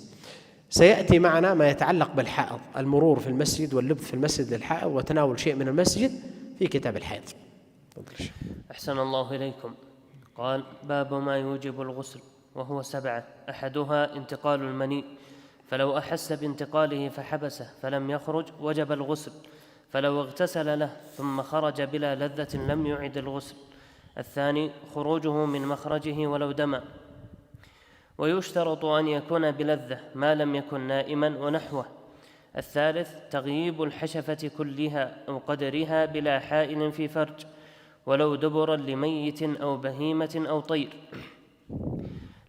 سيأتي معنا ما يتعلق بالحائض، المرور في المسجد واللبث في المسجد للحائض وتناول شيء من المسجد في كتاب الحائض. أحسن الله إليكم. قال: باب ما يوجب الغسل، وهو 7. أحدها انتقال المني، فلو أحس بانتقاله فحبسه فلم يخرج وجب الغسل، فلو اغتسل له ثم خرج بلا لذة لم يعد الغسل. الثاني خروجه من مخرجه ولو دما، ويشترط أن يكون بلذة ما لم يكن نائما ونحوه. الثالث تغييب الحشفة كلها أو قدرها بلا حائل في فرج، ولو دبرا لميت أو بهيمة أو طير،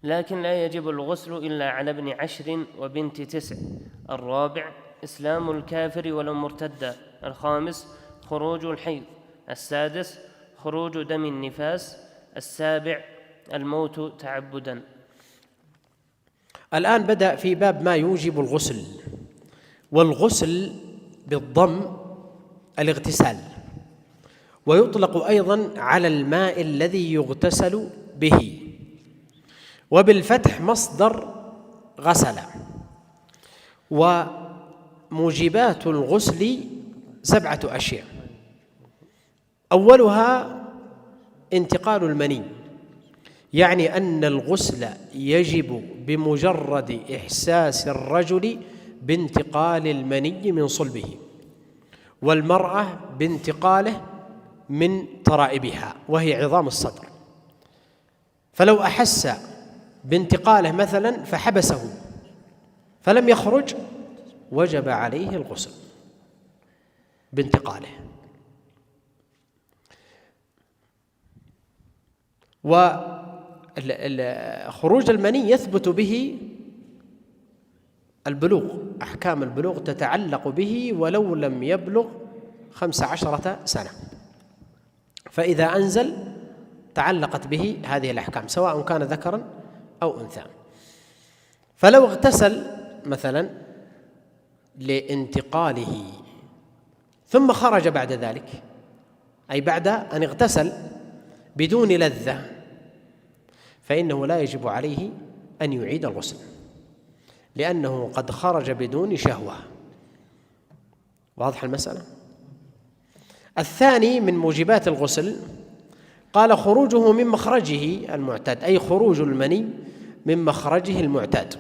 لكن لا يجب الغسل إلا على ابن 10 وبنت 9. الرابع إسلام الكافر ولو مرتدا. الخامس خروج الحيض. السادس خروج دم النفاس. السابع الموت تعبدا. الآن بدأ في باب ما يوجب الغسل، والغسل بالضم الاغتسال، ويطلق أيضا على الماء الذي يغتسل به، وبالفتح مصدر غسل. وموجبات الغسل 7 أشياء. أولها انتقال المني، يعني أن الغسل يجب بمجرد إحساس الرجل بانتقال المني من صلبه، والمرأة بانتقاله من ترائبها وهي عظام الصدر. فلو أحس بانتقاله مثلا فحبسه فلم يخرج وجب عليه الغسل بانتقاله. وخروج المني يثبت به البلوغ، أحكام البلوغ تتعلق به ولو لم يبلغ 15 سنة، فإذا أنزل تعلقت به هذه الأحكام سواء كان ذكرا أو أنثى. فلو اغتسل مثلا لانتقاله ثم خرج بعد ذلك، أي بعد أن اغتسل بدون لذة، فإنه لا يجب عليه أن يعيد الغسل، لأنه قد خرج بدون شهوة. واضح المسألة؟ الثاني من موجبات الغسل قال خروجه من مخرجه المعتاد، أي خروج المني من مخرجه المعتاد،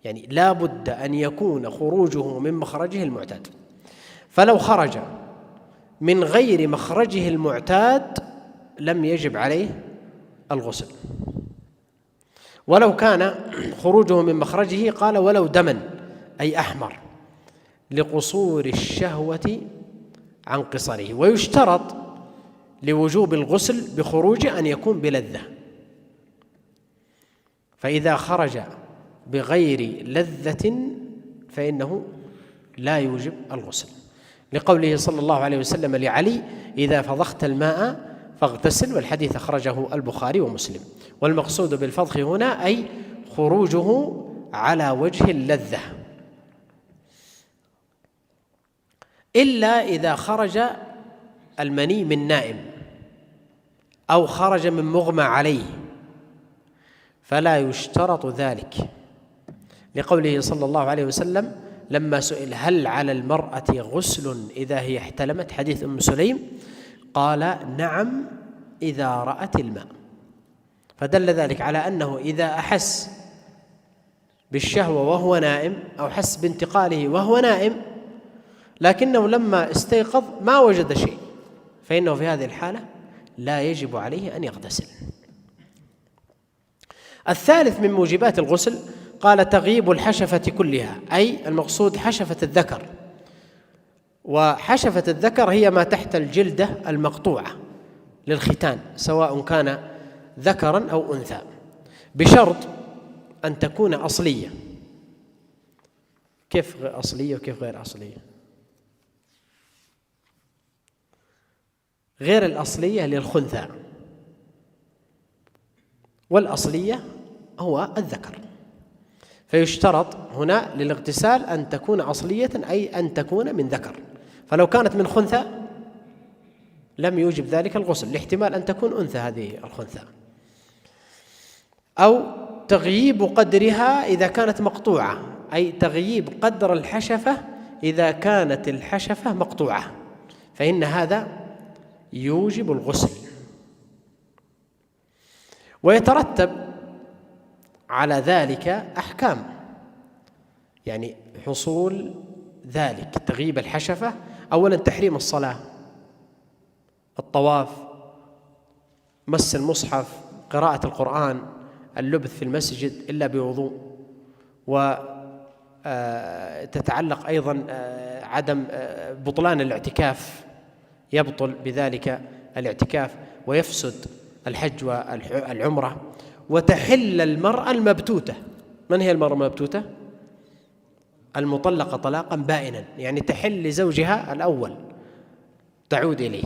يعني لا بد أن يكون خروجه من مخرجه المعتاد. فلو خرج من غير مخرجه المعتاد لم يجب عليه الغسل. ولو كان خروجه من مخرجه قال ولو دما، أي أحمر، لقصور الشهوة عن قصره. ويشترط لوجوب الغسل بخروجه أن يكون بلذة، فإذا خرج بغير لذة فإنه لا يوجب الغسل، لقوله صلى الله عليه وسلم لعلي: إذا فضخت الماء فاغتسل، والحديث أخرجه البخاري ومسلم. والمقصود بالفضخ هنا أي خروجه على وجه اللذة، إلا إذا خرج المني من نائم أو خرج من مغمى عليه فلا يشترط ذلك، لقوله صلى الله عليه وسلم لما سئل: هل على المرأة غسل إذا هي احتلمت؟ حديث أم سليم، قال: نعم إذا رأت الماء. فدل ذلك على أنه إذا أحس بالشهوة وهو نائم أو حس بانتقاله وهو نائم لكنه لما استيقظ ما وجد شيء، فإنه في هذه الحالة لا يجب عليه أن يغتسل. الثالث من موجبات الغسل قال تغييب الحشفة كلها، أي المقصود حشفة الذكر. وحشفة الذكر هي ما تحت الجلدة المقطوعة للختان، سواء كان ذكرا أو أنثى، بشرط أن تكون أصلية. كيف أصلية وكيف غير أصلية؟ غير الأصلية للخنثى، والأصلية هو الذكر. فيشترط هنا للاغتسال أن تكون أصلية، أي أن تكون من ذكر. فلو كانت من خنثى لم يوجب ذلك الغسل، لاحتمال أن تكون أنثى هذه الخنثى. أو تغييب قدرها إذا كانت مقطوعة، أي تغييب قدر الحشفة إذا كانت الحشفة مقطوعة، فإن هذا يوجب الغسل. ويترتب على ذلك أحكام، يعني حصول ذلك تغيب الحشفة. أولا تحريم الصلاة، الطواف، مس المصحف، قراءة القرآن، اللبث في المسجد إلا بوضوء. وتتعلق أيضا عدم بطلان الاعتكاف، يبطل بذلك الاعتكاف ويفسد الحج والعمرة. وتحل المرأة المبتوتة. من هي المرأة المبتوتة؟ المطلقة طلاقا بائنا، يعني تحل لزوجها الأول تعود إليه.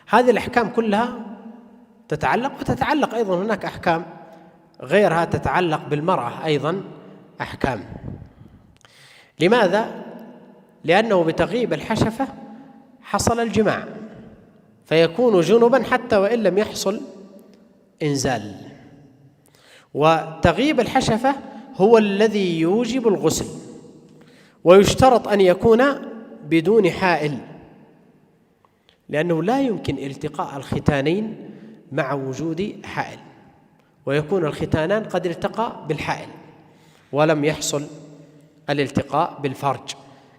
هذه الأحكام كلها تتعلق، وتتعلق أيضا هناك أحكام غيرها تتعلق بالمرأة أيضا أحكام. لماذا؟ لأنه بتغيب الحشفة حصل الجماع، فيكون جنبا حتى وإن لم يحصل إنزال. وتغيب الحشفة هو الذي يوجب الغسل، ويشترط أن يكون بدون حائل، لأنه لا يمكن التقاء الختانين مع وجود حائل، ويكون الختانان قد التقى بالحائل ولم يحصل الالتقاء بالفرج.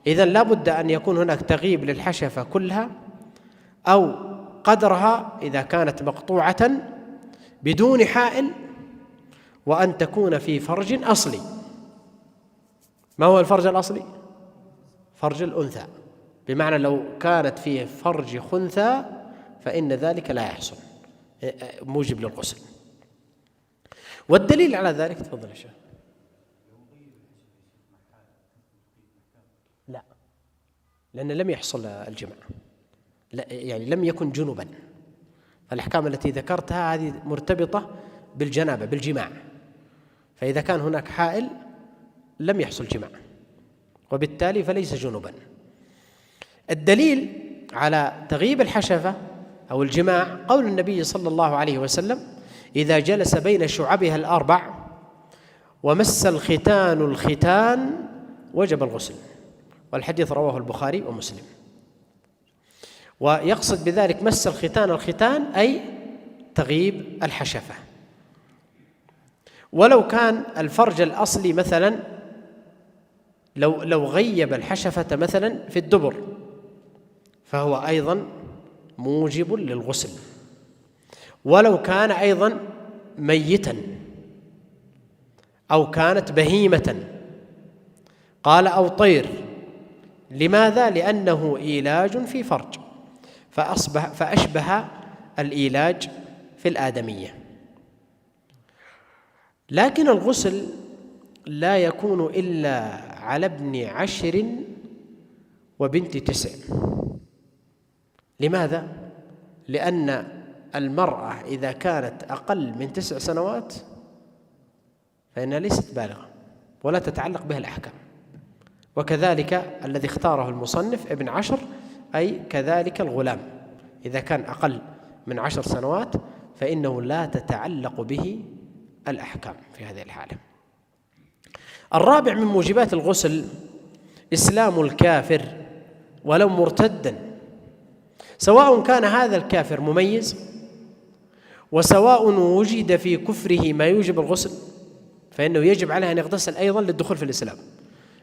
إذن لا بد أن يكون هناك تغيب للحشفة كلها أو قدرها إذا كانت مقطوعة بدون حائل، وأن تكون في فرج أصلي. ما هو الفرج الأصلي؟ فرج الأنثى، بمعنى لو كانت في فرج خنثى فإن ذلك لا يحصل موجب للغسل. والدليل على ذلك، تفضل يا شيخ. لا، لأن لم يحصل الجماع، لا يعني لم يكن جنبا. الأحكام التي ذكرتها هذه مرتبطة بالجنابة بالجماع، فإذا كان هناك حائل لم يحصل جماع، وبالتالي فليس جنبا. الدليل على تغيب الحشفة أو الجماع قول النبي صلى الله عليه وسلم: إذا جلس بين شعبها الأربع ومس الختان الختان وجب الغسل. والحديث رواه البخاري ومسلم. ويقصد بذلك مس الختان الختان أي تغيب الحشفة. ولو كان الفرج الأصلي مثلا لو غيب الحشفة مثلا في الدبر فهو أيضا موجب للغسل. ولو كان أيضا ميتا أو كانت بهيمة، قال أو طير. لماذا؟ لأنه إيلاج في فرج فأشبه الإيلاج في الآدمية. لكن الغسل لا يكون إلا على ابن 10 وبنت 9. لماذا؟ لأن المرأة إذا كانت أقل من 9 سنوات فإنها ليست بالغة ولا تتعلق بها الأحكام. وكذلك الذي اختاره المصنف ابن 10، أي كذلك الغلام إذا كان أقل من 10 سنوات فإنه لا تتعلق به الأحكام في هذه الحالة. الرابع من موجبات الغسل إسلام الكافر ولو مرتدا، سواء كان هذا الكافر مميز، وسواء وجد في كفره ما يوجب الغسل فإنه يجب عليه أن يغتسل أيضا للدخول في الإسلام.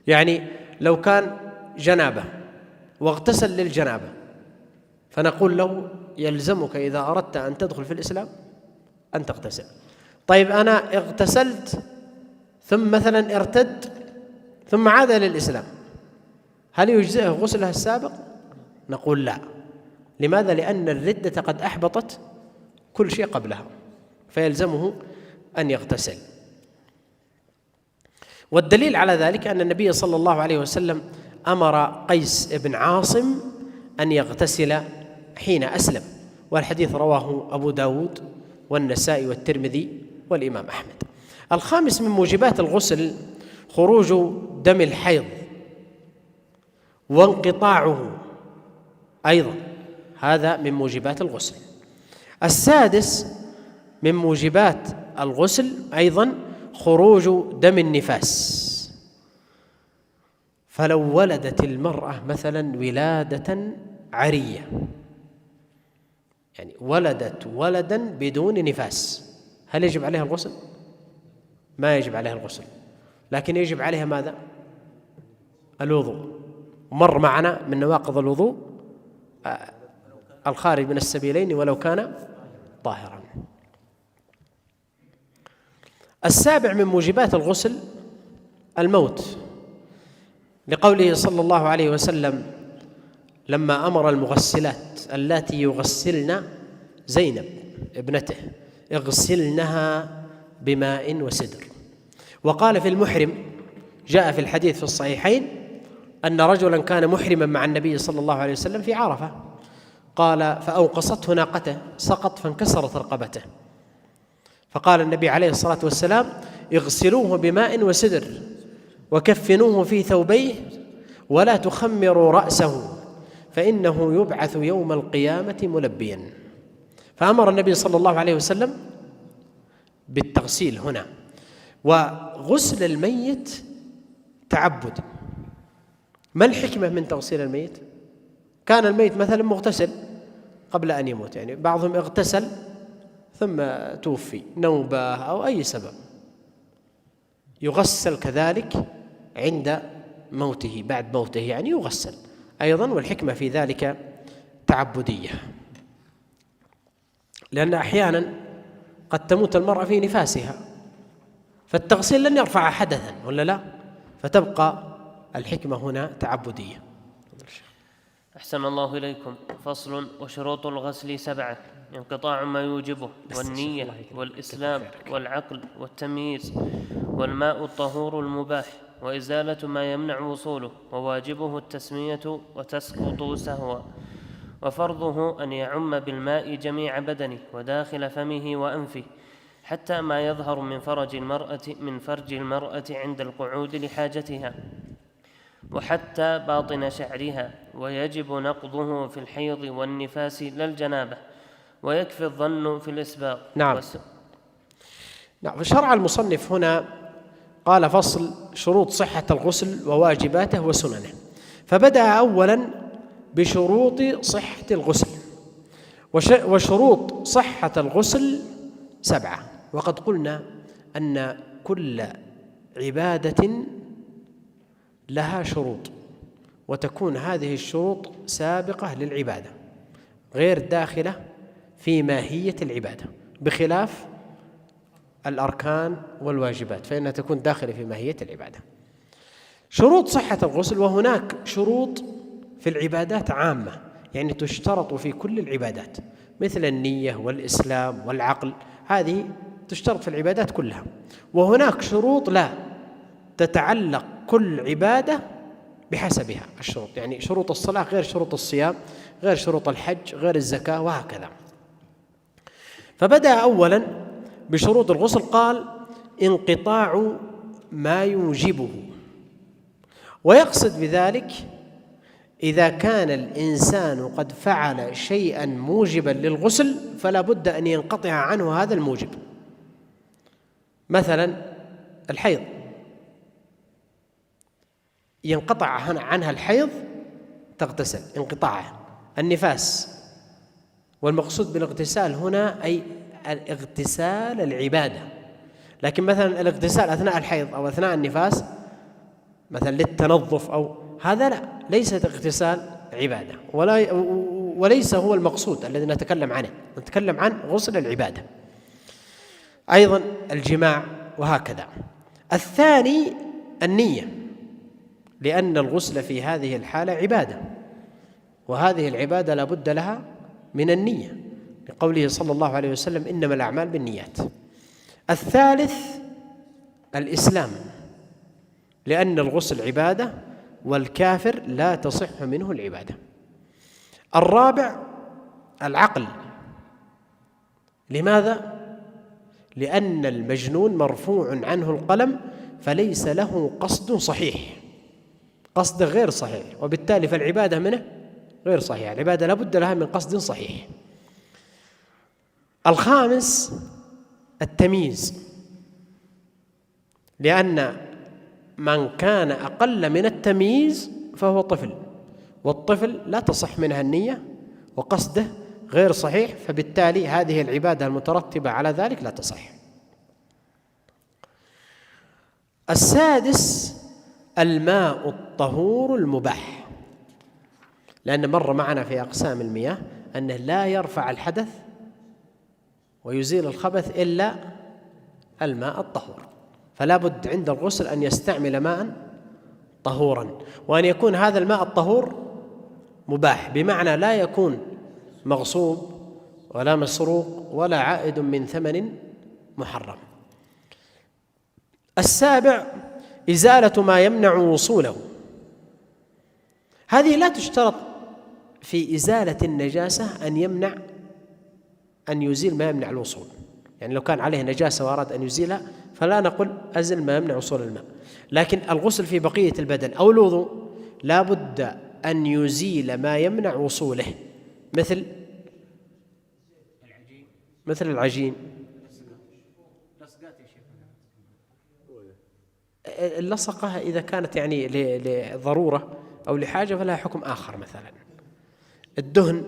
يعني لو كان جنابة واغتسل للجنابة فنقول له يلزمك إذا أردت أن تدخل في الإسلام أن تغتسل. طيب أنا اغتسلت ثم مثلا ارتد ثم عاد للإسلام، هل يجزئه غسله السابق؟ نقول لا. لماذا؟ لأن الردة قد أحبطت كل شيء قبلها، فيلزمه أن يغتسل. والدليل على ذلك أن النبي صلى الله عليه وسلم أمر قيس بن عاصم أن يغتسل حين أسلم، والحديث رواه أبو داود والنسائي والترمذي والإمام أحمد. الخامس من موجبات الغسل خروج دم الحيض وانقطاعه أيضا، هذا من موجبات الغسل. السادس من موجبات الغسل أيضا خروج دم النفاس. فلو ولدت المرأة مثلا ولادة عرية، يعني ولدت ولدا بدون نفاس، هل يجب عليها الغسل؟ ما يجب عليها الغسل، لكن يجب عليها ماذا؟ الوضوء. مر معنا من نواقض الوضوء الخارج من السبيلين ولو كان طاهرا. السابع من موجبات الغسل الموت، لقوله صلى الله عليه وسلم لما أمر المغسلات اللاتي يغسلن زينب ابنته اغسلنها بماء وسدر. وقال في المحرم، جاء في الحديث في الصحيحين أن رجلا كان محرما مع النبي صلى الله عليه وسلم في عرفة، قال فأوقصته ناقته سقط فانكسرت رقبته، فقال النبي عليه الصلاة والسلام اغسلوه بماء وسدر وكفنوه في ثوبيه ولا تخمروا رأسه فإنه يبعث يوم القيامة ملبيا. فأمر النبي صلى الله عليه وسلم بالتغسيل هنا. وغسل الميت تعبد. ما الحكمة من تغسيل الميت؟ كان الميت مثلا مغتسل قبل أن يموت، يعني بعضهم اغتسل ثم توفي نوبة أو أي سبب، يغسل كذلك عند موته، بعد موته يعني يغسل أيضا، والحكمة في ذلك تعبدية، لأن أحيانا قد تموت المرأة في نفاسها فالتغسيل لن يرفع حدثا ولا لا، فتبقى الحكمة هنا تعبدية. أحسن الله إليكم. فصل. وشروط الغسل 7: انقطاع ما يوجبه، والنية، والإسلام، والعقل، والتمييز، والماء الطهور المباح، وإزالة ما يمنع وصوله، وواجبه التسمية وتسقط سهوا، وفرضه أن يعم بالماء جميع بدنه وداخل فمه وأنفه حتى ما يظهر من فرج المرأة عند القعود لحاجتها، وحتى باطن شعرها، ويجب نقضه في الحيض والنفاس لا الجنابة، ويكفي الظن في الإسباغ. نعم. شرع المصنف هنا قال فصل شروط صحة الغسل وواجباته وسننه، فبدأ أولا بشروط صحة الغسل. وشروط صحة الغسل 7، وقد قلنا أن كل عبادة لها شروط، وتكون هذه الشروط سابقة للعبادة غير داخلة في ماهية العبادة، بخلاف الأركان والواجبات فإنها تكون داخلة في ماهية العبادة. شروط صحة الغسل، وهناك شروط في العبادات عامة، يعني تشترط في كل العبادات، مثل النية والإسلام والعقل، هذه تشترط في العبادات كلها. وهناك شروط لا، تتعلق كل عبادة بحسبها الشروط، يعني شروط الصلاة غير شروط الصيام، غير شروط الحج، غير الزكاة، وهكذا. فبدأ أولا بشروط الغسل، قال انقطاع ما يوجبه، ويقصد بذلك إذا كان الإنسان قد فعل شيئا موجبا للغسل فلا بد أن ينقطع عنه هذا الموجب. مثلا الحيض ينقطع عنها الحيض تغتسل انقطاعه. النفاس، والمقصود بالاغتسال هنا أي الاغتسال العبادة، لكن مثلا الاغتسال أثناء الحيض أو أثناء النفاس مثلا للتنظف أو هذا لا، ليست اغتسال عبادة وليس هو المقصود الذي نتكلم عنه، نتكلم عن غسل العبادة. أيضا الجماع وهكذا. الثاني النية، لأن الغسل في هذه الحالة عبادة، وهذه العبادة لا بد لها من النية، لقوله صلى الله عليه وسلم إنما الأعمال بالنيات. الثالث الإسلام، لأن الغسل عبادة والكافر لا تصح منه العبادة. الرابع العقل. لماذا؟ لأن المجنون مرفوع عنه القلم فليس له قصد صحيح، قصد غير صحيح، وبالتالي فالعبادة منه غير صحيح، العبادة لا بد لها من قصد صحيح. الخامس التمييز، لأن من كان أقل من التمييز فهو طفل، والطفل لا تصح منها النية وقصده غير صحيح، فبالتالي هذه العبادة المترتبة على ذلك لا تصح. السادس الماء الطهور المباح، لأن مر معنا في أقسام المياه أنه لا يرفع الحدث ويزيل الخبث إلا الماء الطهور، فلا بد عند الغسل أن يستعمل ماء طهورا، وأن يكون هذا الماء الطهور مباح، بمعنى لا يكون مغصوب ولا مسروق ولا عائد من ثمن محرم. السابع إزالة ما يمنع وصوله. هذه لا تشترط في إزالة النجاسة أن يزيل ما يمنع الوصول، يعني لو كان عليه نجاسة وأراد أن يزيلها فلا نقول أزل ما يمنع وصول الماء، لكن الغسل في بقية البدن أو الوضوء لا بد أن يزيل ما يمنع وصوله، مثل العجين. اللصقة إذا كانت يعني لضرورة أو لحاجة فلها حكم آخر، مثلا الدهن،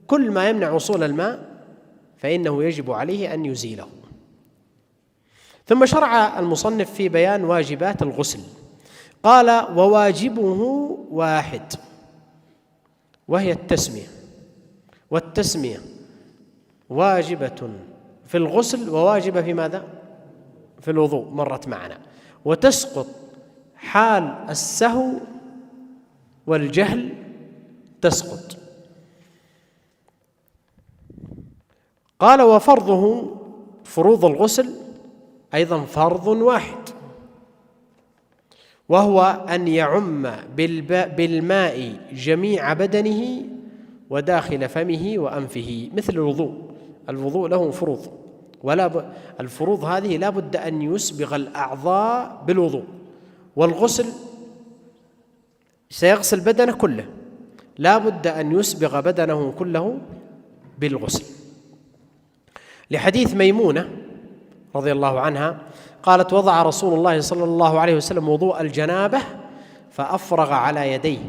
كل ما يمنع وصول الماء فإنه يجب عليه أن يزيله. ثم شرع المصنف في بيان واجبات الغسل، قال: وواجبه واحد، وهي التسمية، والتسمية واجبة في الغسل وواجبة في ماذا؟ في الوضوء، مرت معنا، وتسقط حال السهو والجهل تسقط. قال: وفرضه، فروض الغسل أيضا فرض واحد، وهو أن يعم بالماء جميع بدنه وداخل فمه وأنفه، مثل الوضوء له فروض، الفروض هذه لا بد أن يسبغ الأعضاء بالوضوء، والغسل سيغسل بدنه كله، لا بد أن يسبغ بدنه كله بالغسل، لحديث ميمونة رضي الله عنها قالت: وضع رسول الله صلى الله عليه وسلم وضوء الجنابة فأفرغ على يديه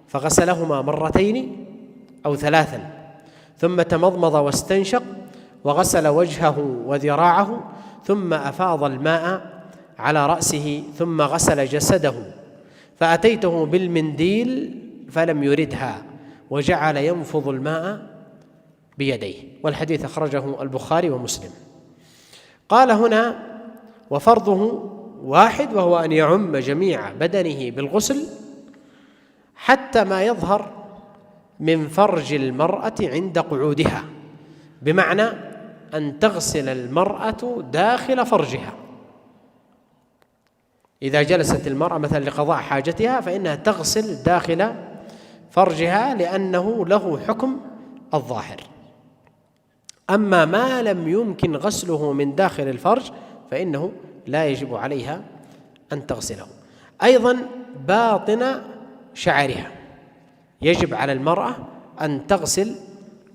فغسلهما مرتين أو ثلاثا، ثم تمضمض واستنشق وغسل وجهه وذراعه، ثم أفاض الماء على رأسه، ثم غسل جسده، فأتيته بالمنديل فلم يردها، وجعل ينفض الماء بيديه. والحديث أخرجه البخاري ومسلم. قال هنا: وفرضه واحد، وهو أن يعم جميع بدنه بالغسل حتى ما يظهر من فرج المرأة عند قعودها، بمعنى أن تغسل المرأة داخل فرجها، إذا جلست المرأة مثلا لقضاء حاجتها فإنها تغسل داخل فرجها، لأنه له حكم الظاهر. أما ما لم يمكن غسله من داخل الفرج فإنه لا يجب عليها أن تغسله. أيضا باطن شعرها، يجب على المرأة أن تغسل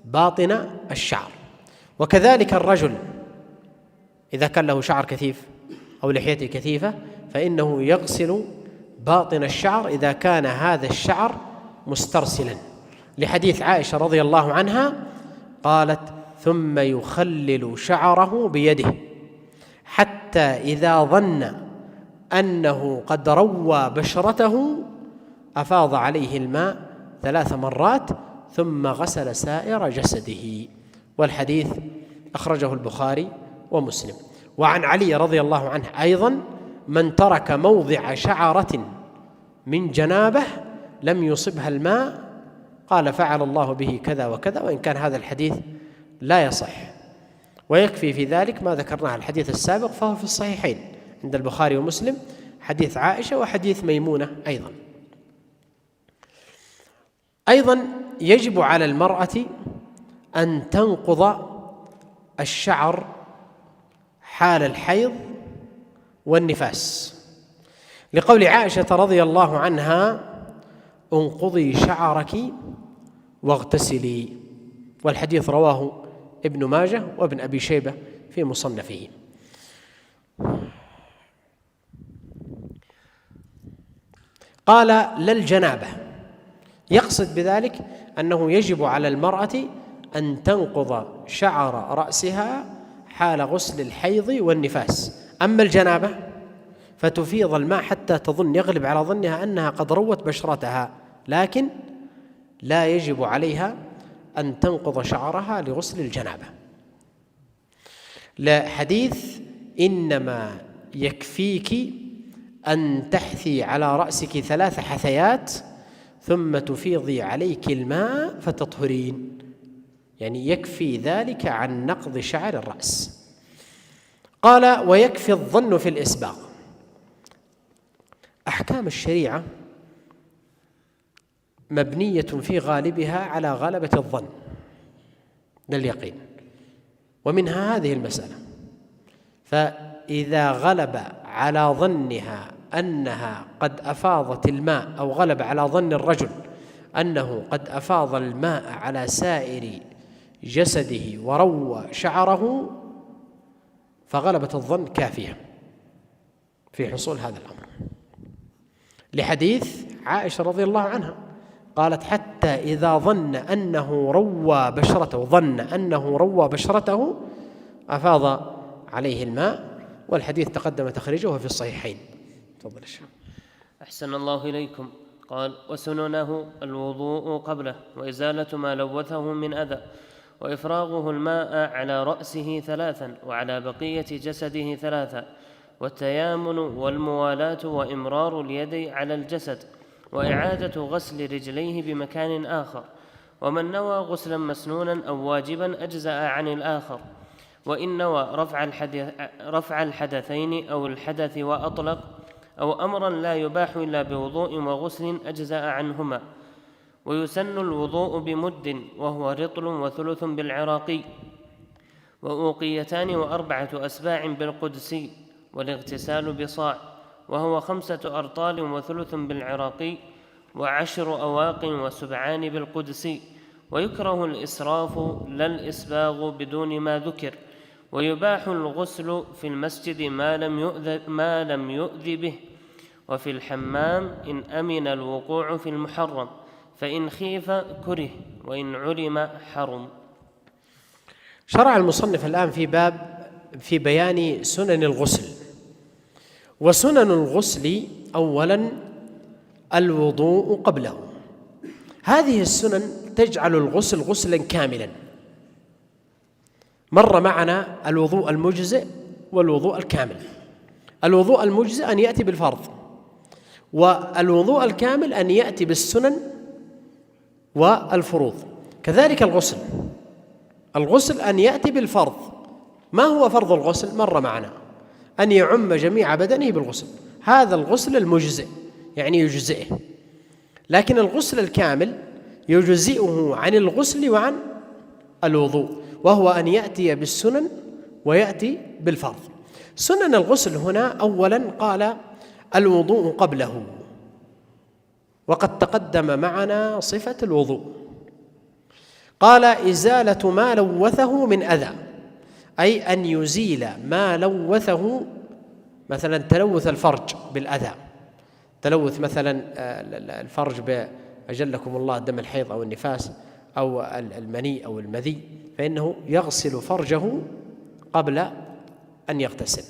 باطن الشعر، وكذلك الرجل إذا كان له شعر كثيف أو لحيته كثيفة فإنه يغسل باطن الشعر إذا كان هذا الشعر مسترسلا، لحديث عائشة رضي الله عنها قالت: ثم يخلل شعره بيده حتى إذا ظن أنه قد روى بشرته أفاض عليه الماء 3 مرات ثم غسل سائر جسده. والحديث أخرجه البخاري ومسلم. وعن علي رضي الله عنه أيضا: من ترك موضع شعرة من جنابه لم يصبها الماء قال فعل الله به كذا وكذا، وإن كان هذا الحديث لا يصح، ويكفي في ذلك ما ذكرناه الحديث السابق، فهو في الصحيحين عند البخاري ومسلم، حديث عائشة وحديث ميمونة. أيضا يجب على المرأة أن تنقض الشعر حال الحيض والنفاس، لقول عائشة رضي الله عنها: انقضي شعرك واغتسلي. والحديث رواه ابن ماجه وابن أبي شيبة في مصنفه. قال: لا الجنابة، يقصد بذلك أنه يجب على المرأة أن تنقض شعر رأسها حال غسل الحيض والنفاس. أما الجنابة فتفيض الماء حتى تظن، يغلب على ظنها أنها قد روت بشرتها، لكن لا يجب عليها أن تنقض شعرها لغسل الجنابة، لحديث إنما يكفيك أن تحثي على رأسك 3 حثيات ثم تفيضي عليك الماء فتطهرين، يعني يكفي ذلك عن نقض شعر الرأس. قال ويكفي الظن في الإسباغ. أحكام الشريعة مبنية في غالبها على غلبة الظن لليقين، ومنها هذه المسألة. فإذا غلب على ظنها أنها قد أفاضت الماء، أو غلب على ظن الرجل أنه قد أفاض الماء على سائر جسده وروى شعره، فغلبة الظن كافية في حصول هذا الأمر، لحديث عائشة رضي الله عنها قالت حتى إذا ظن أنه روى بشرته أفاض عليه الماء. والحديث تقدم تخريجه في الصحيحين. تفضل الشيخ. أحسن الله إليكم. قال وسننه الوضوء قبله، وإزالة ما لوثه من أذى، وإفراغه الماء على رأسه 3، وعلى بقية جسده 3، والتيامن والموالاة، وإمرار اليد على الجسد، وإعادة غسل رجليه بمكان آخر. ومن نوى غسلا مسنونا أو واجبا أجزأ عن الآخر، وإن نوى رفع الحدثين أو الحدث وأطلق، أو أمرا لا يباح إلا بوضوء وغسل أجزأ عنهما. ويسن الوضوء بمد، وهو رطل وثلث بالعراقي، وأوقيتان و4 أسباع بالقدسي، والاغتسال بصاع، وهو 5 أرطال وثلث بالعراقي، و10 أواق وسبعان بالقدسي. ويكره الإسراف لا الإسباغ بدون ما ذكر. ويباح الغسل في المسجد ما لم يؤذ به، وفي الحمام إن أمن الوقوع في المحرم، فإن خيف كره، وإن علم حرم. شرع المصنف الآن في بيان سنن الغسل. وسنن الغسل أولا الوضوء قبله. هذه السنن تجعل الغسل غسلا كاملا. مر معنا الوضوء المجزئ والوضوء الكامل. الوضوء المجزئ أن يأتي بالفرض، والوضوء الكامل أن يأتي بالسنن والفروض. كذلك الغسل أن يأتي بالفرض. ما هو فرض الغسل؟ مر معنا أن يعم جميع بدنه بالغسل، هذا الغسل المجزئ يعني يجزئه. لكن الغسل الكامل يجزئه عن الغسل وعن الوضوء، وهو أن يأتي بالسنن ويأتي بالفرض. سنن الغسل هنا أولا قال الوضوء قبله، وقد تقدم معنا صفة الوضوء. قال إزالة ما لوثه من أذى، أي أن يزيل ما لوثه، مثلا تلوث الفرج بالأذى، تلوث مثلا الفرج أجلكم الله دم الحيض أو النفاس أو المني أو المذي، فإنه يغسل فرجه قبل أن يغتسل.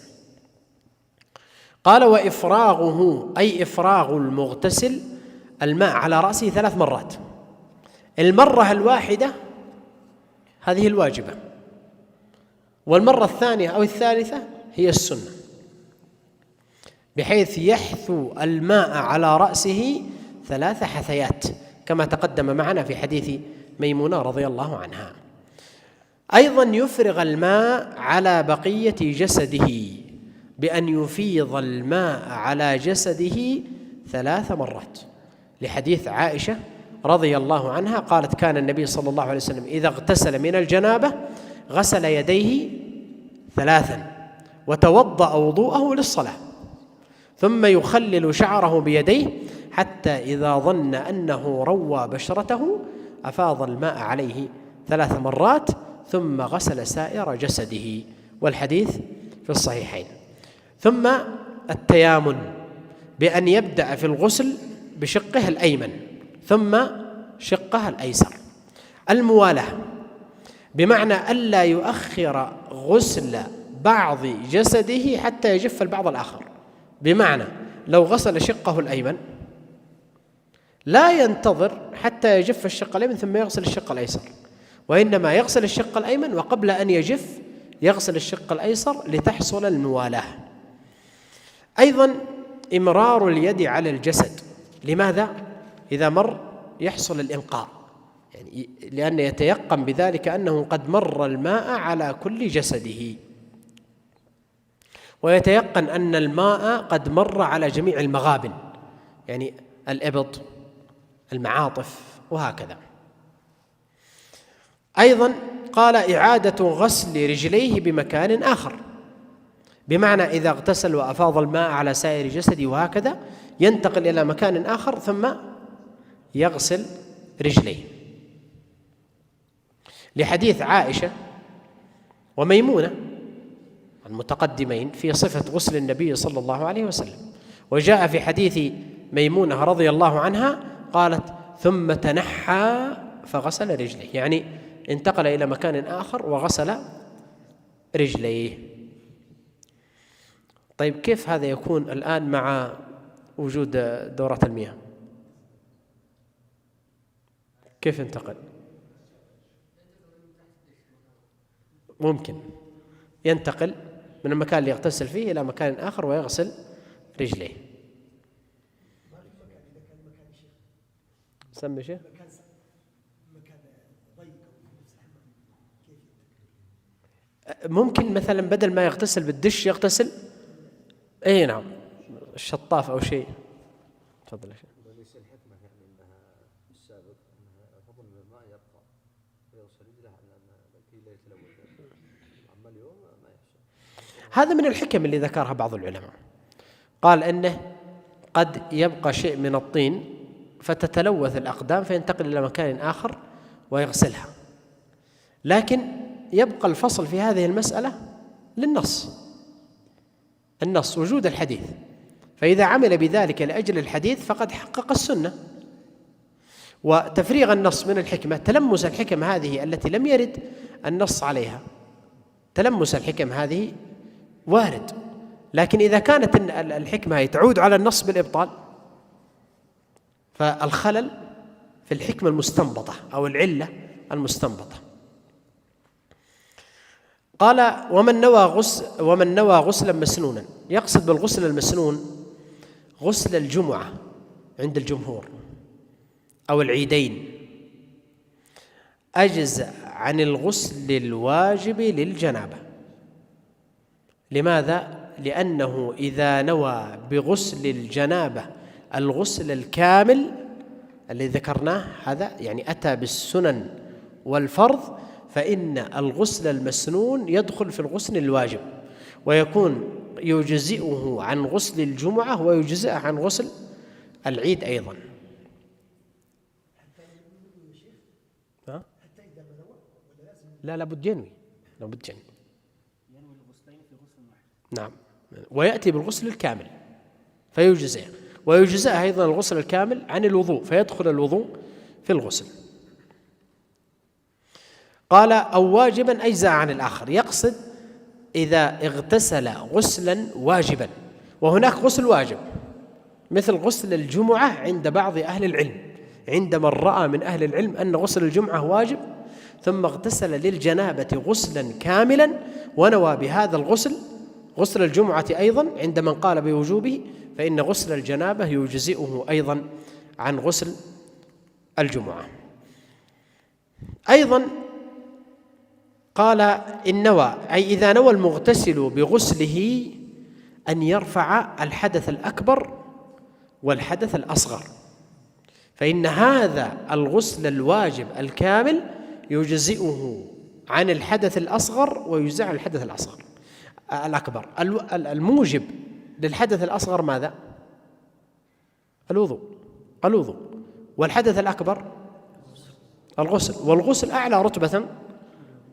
قال وإفراغه، أي إفراغ المغتسل الماء على رأسه 3 مرات. المرة الواحدة هذه الواجبة، والمرة الثانية أو الثالثة هي السنة، بحيث يحثو الماء على رأسه 3 حثيات كما تقدم معنا في حديث ميمونة رضي الله عنها. أيضا يفرغ الماء على بقية جسده بأن يفيض الماء على جسده 3 مرات، لحديث عائشة رضي الله عنها قالت كان النبي صلى الله عليه وسلم إذا اغتسل من الجنابة غسل يديه 3 وتوضأ وضوءه للصلاة، ثم يخلل شعره بيديه حتى إذا ظن أنه روى بشرته أفاض الماء عليه 3 مرات ثم غسل سائر جسده، والحديث في الصحيحين. ثم التيامن بأن يبدأ في الغسل بشقه الأيمن ثم شقه الأيسر. الموالاة بمعنى ألا يؤخر غسل بعض جسده حتى يجف البعض الآخر. بمعنى لو غسل شقه الأيمن لا ينتظر حتى يجف الشق الأيمن ثم يغسل الشق الأيسر، وإنما يغسل الشق الأيمن وقبل أن يجف يغسل الشق الأيسر لتحصل الموالاة. أيضا إمرار اليد على الجسد، لماذا؟ إذا مر يحصل الإنقاء، يعني لأن يتيقن بذلك أنه قد مر الماء على كل جسده، ويتيقن أن الماء قد مر على جميع المغابن، يعني الإبط، المعاطف، وهكذا. أيضا قال إعادة غسل رجليه بمكان آخر، بمعنى إذا اغتسل وأفاض الماء على سائر جسده وهكذا ينتقل إلى مكان آخر ثم يغسل رجليه، لحديث عائشة وميمونة المتقدمين في صفة غسل النبي صلى الله عليه وسلم. وجاء في حديث ميمونة رضي الله عنها قالت: ثم تنحى فغسل رجليه، يعني انتقل إلى مكان آخر وغسل رجليه. طيب كيف هذا يكون الآن مع وجود دورة المياه؟ كيف انتقل؟ ممكن ينتقل من المكان اللي يغتسل فيه إلى مكان آخر ويغسل رجليه. سمي شيء؟ ممكن مثلا بدل ما يغتسل بالدش يغتسل اي نعم الشطاف او شيء. تفضل يا شيخ. ليس الحكمه يعني انها السابق انها فضل الماء يبقى ويغسل رجله لكي لا يتلوث، اما اليوم ما يحصل. هذا من الحكم اللي ذكرها بعض العلماء، قال انه قد يبقى شيء من الطين فتتلوث الاقدام فينتقل الى مكان اخر ويغسلها، لكن يبقى الفصل في هذه المسألة النص وجود الحديث، فإذا عمل بذلك لأجل الحديث فقد حقق السنة. وتفريغ النص من الحكمة، تلمس الحكم هذه التي لم يرد النص عليها، تلمس الحكم هذه وارد، لكن إذا كانت الحكمة تعود على النص بالإبطال فالخلل في الحكمة المستنبطة أو العلة المستنبطة. قال: ومن نوى غسلا مسنونا، يقصد بالغسل المسنون غسل الجمعة عند الجمهور أو العيدين، أجزأ عن الغسل الواجب للجنابة. لماذا؟ لأنه إذا نوى بغسل الجنابة الغسل الكامل الذي ذكرناه هذا، يعني أتى بالسنن والفرض، فإن الغسل المسنون يدخل في الغسل الواجب، ويكون يجزئه عن غسل الجمعة ويجزئه عن غسل العيد أيضا. لا لابد ينوي نعم، ويأتي بالغسل الكامل فيجزئه، ويجزئه أيضا الغسل الكامل عن الوضوء فيدخل الوضوء في الغسل. قال: أو واجبا أجزأ عن الآخر، يقصد إذا اغتسل غسلا واجبا، وهناك غسل واجب مثل غسل الجمعة عند بعض أهل العلم، عندما رأى من أهل العلم أن غسل الجمعة واجب ثم اغتسل للجنابة غسلا كاملا ونوى بهذا الغسل غسل الجمعة أيضا، عند من قال بوجوبه فإن غسل الجنابة يجزئه أيضا عن غسل الجمعة. أيضا قال: إن نوى، أي إذا نوى المغتسل بغسله أن يرفع الحدث الأكبر والحدث الأصغر، فإن هذا الغسل الواجب الكامل يجزئه عن الحدث الأصغر ويجزئ عن الحدث الأكبر. الموجب للحدث الأصغر ماذا؟ الوضوء، والحدث الأكبر الغسل، والغسل أعلى رتبة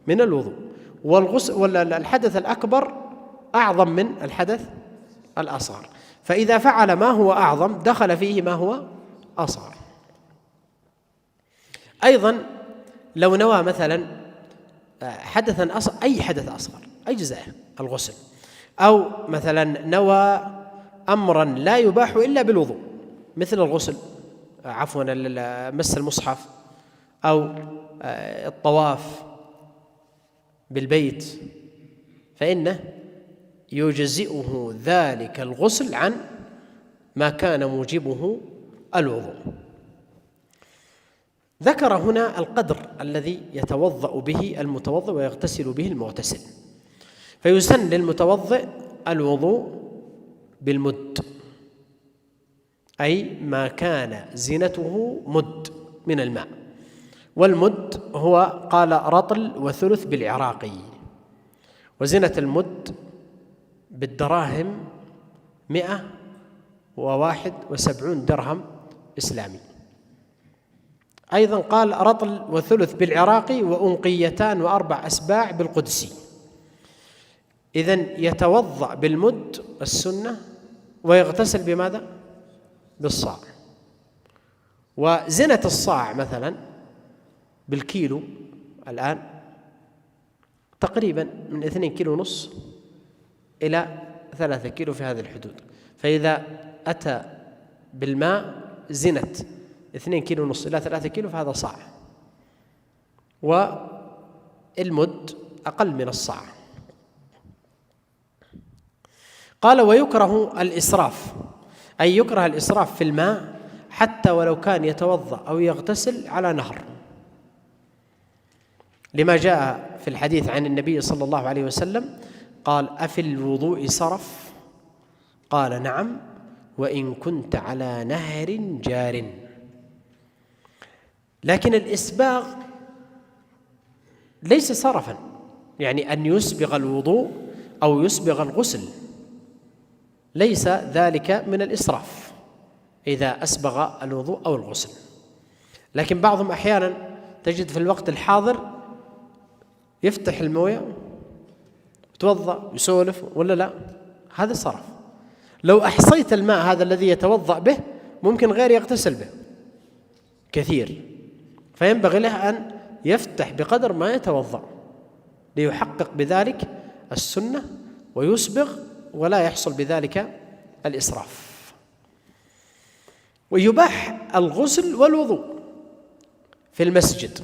من الوضوء، والحدث الأكبر أعظم من الحدث الأصغر، فإذا فعل ما هو أعظم دخل فيه ما هو أصغر. أيضا لو نوى مثلا أي حدث أصغر أجزاء الغسل، أو مثلا نوى أمرا لا يباح إلا بالوضوء مثل الغسل، مس المصحف، أو الطواف بالبيت، فإنه يجزئه ذلك الغسل عن ما كان موجبه الوضوء. ذكر هنا القدر الذي يتوضأ به المتوضئ ويغتسل به المغتسل، فيسن للمتوضئ الوضوء بالمد، أي ما كان زنته مد من الماء، والمد هو قال رطل وثلث بالعراقي، وزنة المد بالدراهم 171 درهم إسلامي. أيضا قال رطل وثلث بالعراقي وأنقيتان و4 أسباع بالقدسي. إذن يتوضأ بالمد السنة ويغتسل بماذا؟ بالصاع. وزنة الصاع مثلا بالكيلو الآن تقريبا من 2 كيلو ونص إلى 3 كيلو في هذه الحدود، فإذا أتى بالماء زنة 2 كيلو ونص إلى 3 كيلو فهذا صاع، والمد أقل من الصاع. قال ويكره الإسراف، أي يكره الإسراف في الماء حتى ولو كان يتوضأ أو يغتسل على نهر، لما جاء في الحديث عن النبي صلى الله عليه وسلم قال أفي الوضوء سرف؟ قال نعم، وإن كنت على نهر جار. لكن الإسباغ ليس سرفا، يعني أن يسبغ الوضوء أو يسبغ الغسل، ليس ذلك من الإسراف إذا أسبغ الوضوء أو الغسل. لكن بعضهم أحيانا تجد في الوقت الحاضر يفتح الموية يتوضأ يسولف ولا لا، هذا صرف. لو أحصيت الماء هذا الذي يتوضأ به ممكن غير يغتسل به كثير، فينبغي له أن يفتح بقدر ما يتوضأ ليحقق بذلك السنة ويسبغ ولا يحصل بذلك الإسراف. ويباح الغسل والوضوء في المسجد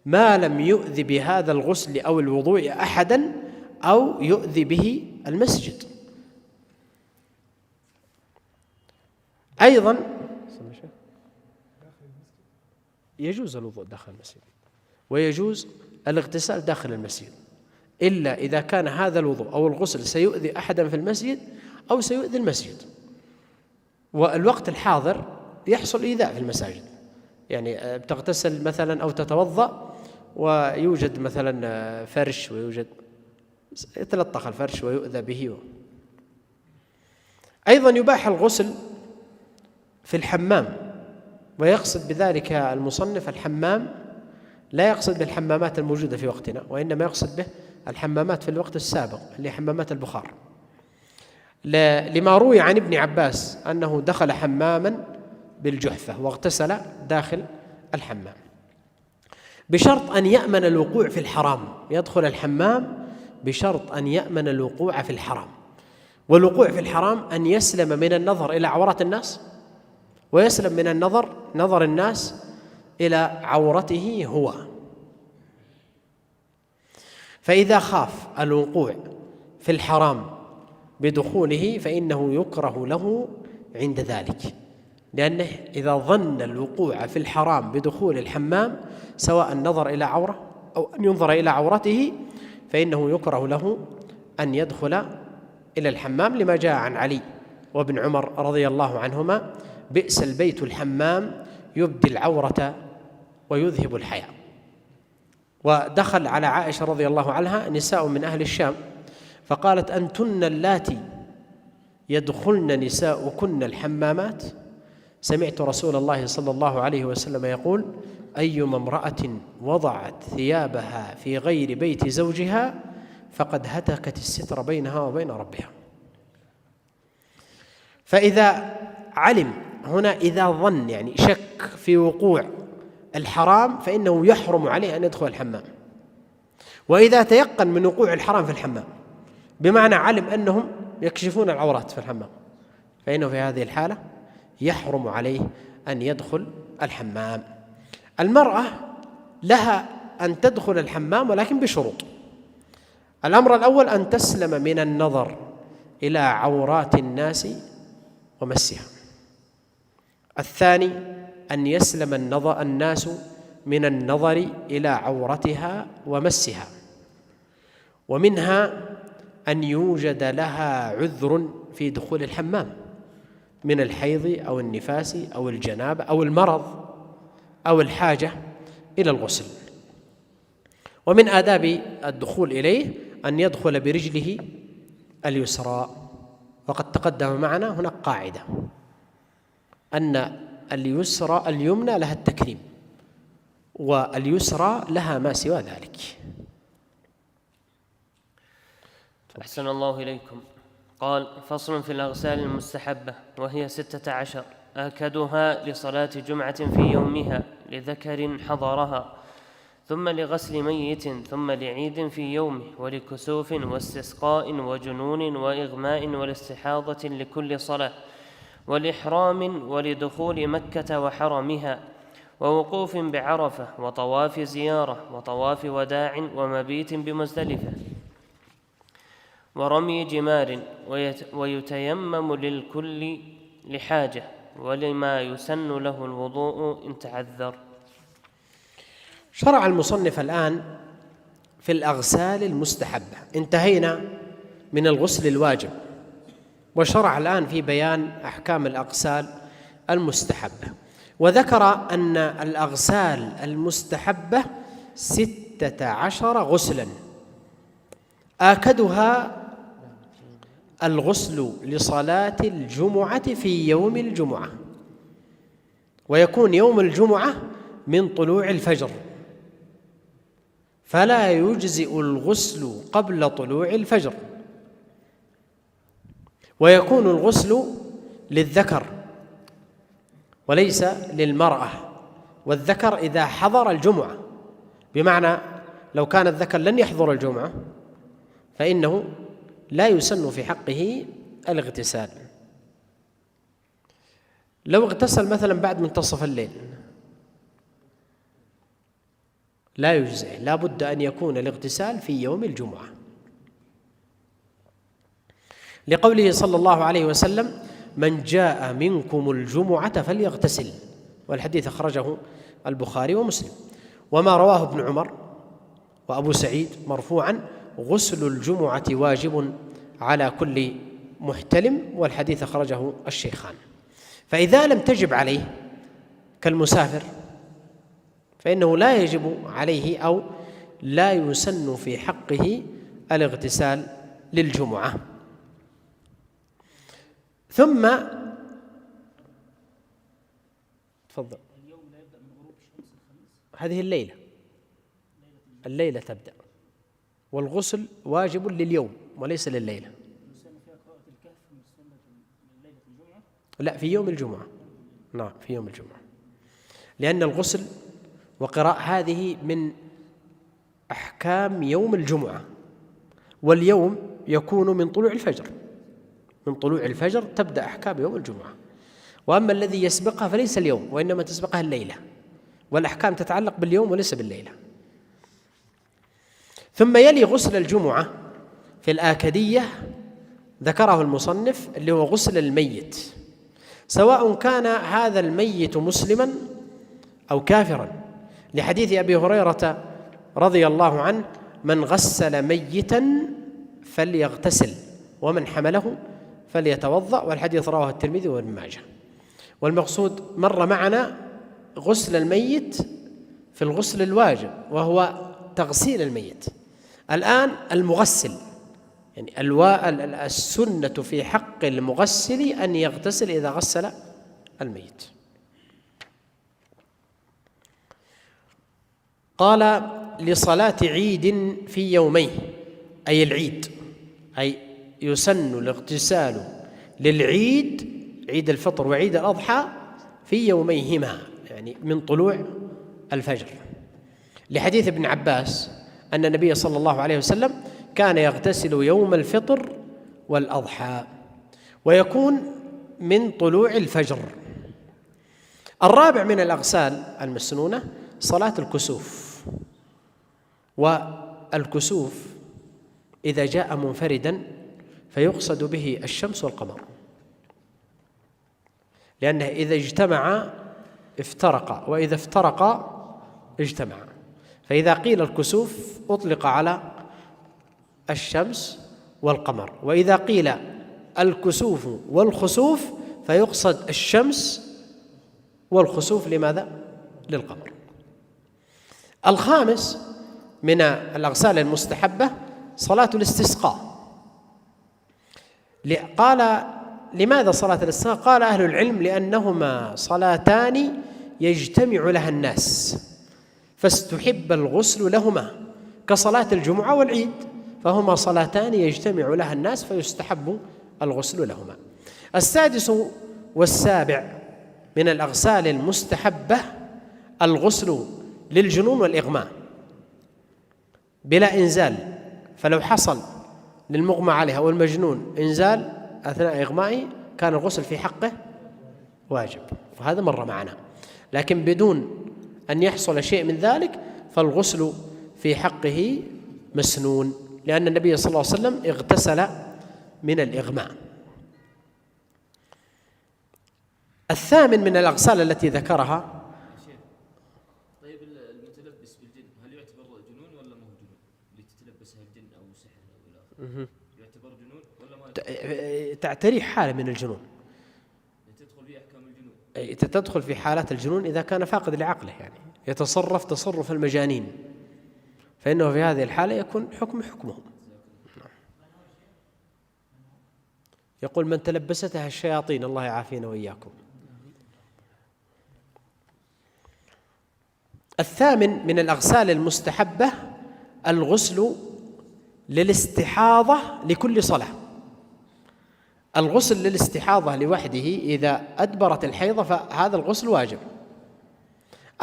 ما لم يؤذي بهذا الغسل أو الوضوء أحدا أو يؤذي به المسجد. أيضا يجوز الوضوء داخل المسجد ويجوز الاغتسال داخل المسجد، إلا إذا كان هذا الوضوء أو الغسل سيؤذي أحدا في المسجد أو سيؤذي المسجد. والوقت الحاضر يحصل إيذاء في المساجد، يعني بتغتسل مثلا أو تتوضأ ويوجد مثلا فرش، ويوجد يتلطخ الفرش ويؤذى به. أيضا يباح الغسل في الحمام، ويقصد بذلك المصنف الحمام لا يقصد بالحمامات الموجودة في وقتنا، وإنما يقصد به الحمامات في الوقت السابق اللي حمامات البخار، لما روي عن ابن عباس أنه دخل حماما بالجحفة واغتسل داخل الحمام، بشرط أن يأمن الوقوع في الحرام. يدخل الحمام بشرط أن يأمن الوقوع في الحرام، والوقوع في الحرام أن يسلم من النظر إلى عورات الناس، ويسلم من نظر الناس إلى عورته هو. فإذا خاف الوقوع في الحرام بدخوله فإنه يكره له عند ذلك، لأنه إذا ظن الوقوع في الحرام بدخول الحمام سواء نظر إلى عورة أو أن ينظر إلى عورته فإنه يكره له أن يدخل إلى الحمام، لما جاء عن علي وابن عمر رضي الله عنهما: بئس البيت الحمام يبدي العورة ويذهب الحياء. ودخل على عائشة رضي الله عنها نساء من أهل الشام فقالت: أنتن اللاتي يدخلن نساؤكن الحمامات؟ سمعت رسول الله صلى الله عليه وسلم يقول: أيما امرأة وضعت ثيابها في غير بيت زوجها فقد هتكت الستر بينها وبين ربها. فإذا علم هنا، إذا ظن يعني شك في وقوع الحرام، فإنه يحرم عليه أن يدخل الحمام. وإذا تيقن من وقوع الحرام في الحمام، بمعنى علم أنهم يكشفون العورات في الحمام، فإنه في هذه الحالة يحرم عليه أن يدخل الحمام. المرأة لها أن تدخل الحمام ولكن بشروط. الأمر الأول أن تسلم من النظر إلى عورات الناس ومسها. الثاني أن يسلم الناس من النظر إلى عورتها ومسها. ومنها أن يوجد لها عذر في دخول الحمام من الحيض أو النفاس أو الجنابة أو المرض أو الحاجة إلى الغسل. ومن آداب الدخول إليه أن يدخل برجله اليسرى، وقد تقدم معنا هناك قاعدة أن اليمنى لها التكريم واليسرى لها ما سوى ذلك. أحسن الله إليكم. قال: فصل في الأغسال المستحبة، وهي 16: آكدها لصلاة جمعة في يومها لذكر حضرها، ثم لغسل ميت، ثم لعيد في يومه، ولكسوف واستسقاء وجنون وإغماء ولاستحاضة لكل صلاة، والإحرام ولدخول مكة وحرمها، ووقوف بعرفة، وطواف زيارة، وطواف وداع، ومبيت بمزدلفة، ورمي جمار، ويتيمم للكل لحاجة، ولما يسن له الوضوء إن تعذر. شرع المصنف الآن في الأغسال المستحبة. انتهينا من الغسل الواجب، وشرع الآن في بيان أحكام الأغسال المستحبة، وذكر أن الأغسال المستحبة 16 غسلا. آكدها الغسل لصلاة الجمعة في يوم الجمعة، ويكون يوم الجمعة من طلوع الفجر، فلا يجزئ الغسل قبل طلوع الفجر. ويكون الغسل للذكر وليس للمرأة، والذكر إذا حضر الجمعة، بمعنى لو كان الذكر لن يحضر الجمعة فإنه لا يسن في حقه الاغتسال. لو اغتسل مثلا بعد منتصف الليل لا يجزئ، لا بد أن يكون الاغتسال في يوم الجمعة، لقوله صلى الله عليه وسلم: من جاء منكم الجمعة فليغتسل، والحديث أخرجه البخاري ومسلم. وما رواه ابن عمر وأبو سعيد مرفوعا: غسل الجمعة واجب على كل محتلم، والحديث أخرجه الشيخان. فإذا لم تجب عليه كالمسافر فإنه لا يجب عليه أو لا يسن في حقه الاغتسال للجمعة. ثم تفضل. اليوم لا يبدأ من غروب الشمس الخميس، هذه الليلة تبدأ، والغسل واجب لليوم وليس لليلة. يسن فيها قراءة الكهف مستنة من ليلة الجمعة؟ لا، في يوم الجمعة. نعم، في يوم الجمعة، لأن الغسل وقراءة هذه من أحكام يوم الجمعة، واليوم يكون من طلوع الفجر. من طلوع الفجر تبدأ أحكام يوم الجمعة، وأما الذي يسبقها فليس اليوم وإنما تسبقها الليلة، والأحكام تتعلق باليوم وليس بالليلة. ثم يلي غسل الجمعة في الآكدية ذكره المصنف اللي هو غسل الميت، سواء كان هذا الميت مسلما أو كافرا، لحديث أبي هريرة رضي الله عنه: من غسل ميتا فليغتسل ومن حمله فليتوضأ، والحديث رواه الترمذي وابن ماجه. والمقصود مر معنا غسل الميت في الغسل الواجب وهو تغسيل الميت. الآن المغسل، يعني السنة في حق المغسل أن يغتسل إذا غسل الميت. قال: لصلاة عيد في يومين، أي العيد، أي يسن الاغتسال للعيد، عيد الفطر وعيد الأضحى، في يوميهما، يعني من طلوع الفجر، لحديث ابن عباس أن النبي صلى الله عليه وسلم كان يغتسل يوم الفطر والأضحى، ويكون من طلوع الفجر. الرابع من الأغسال المسنونة صلاة الكسوف. والكسوف إذا جاء منفردا فيقصد به الشمس والقمر، لأنه إذا اجتمعا افترقا، وإذا افترقا اجتمعا. فإذا قيل الكسوف أطلق على الشمس والقمر، وإذا قيل الكسوف والخسوف فيقصد الشمس والخسوف. لماذا؟ للقمر. الخامس من الأغسال المستحبة صلاة الاستسقاء. قال لماذا صلاة الاستسقاء؟ قال أهل العلم لأنهما صلاتان يجتمع لها الناس، فاستحب الغسل لهما كصلاة الجمعة والعيد، فهما صلاتان يجتمع لها الناس فيستحب الغسل لهما. السادس والسابع من الأغسال المستحبة الغسل للجنون والإغماء بلا إنزال، فلو حصل للمغمى عليه أو المجنون إنزال أثناء إغمائه كان الغسل في حقه واجب، وهذا مر معنا. لكن بدون أن يحصل شيء من ذلك فالغسل في حقه مسنون، لأن النبي صلى الله عليه وسلم اغتسل من الإغماء. الثامن من الأغسال التي ذكرها طيب المتلبس بالجن هل يعتبر جنون ولا ما هو جنون؟ اللي تتلبسها الجن أو سحر أو إلى آخره يعتبر جنون ولا ما تعتريه حالة من الجنون، تدخل في أحكام الجنون؟ تدخل في حالات الجنون إذا كان فاقد لعقله، يعني يتصرف تصرف المجانين، فإنه في هذه الحالة يكون حكمهم. يقول من تلبستها الشياطين، الله يعافينا وإياكم. الثامن من الأغسال المستحبة الغسل للاستحاضة لكل صلاة. الغسل للاستحاضة لوحده إذا أدبرت الحيضة فهذا الغسل واجب،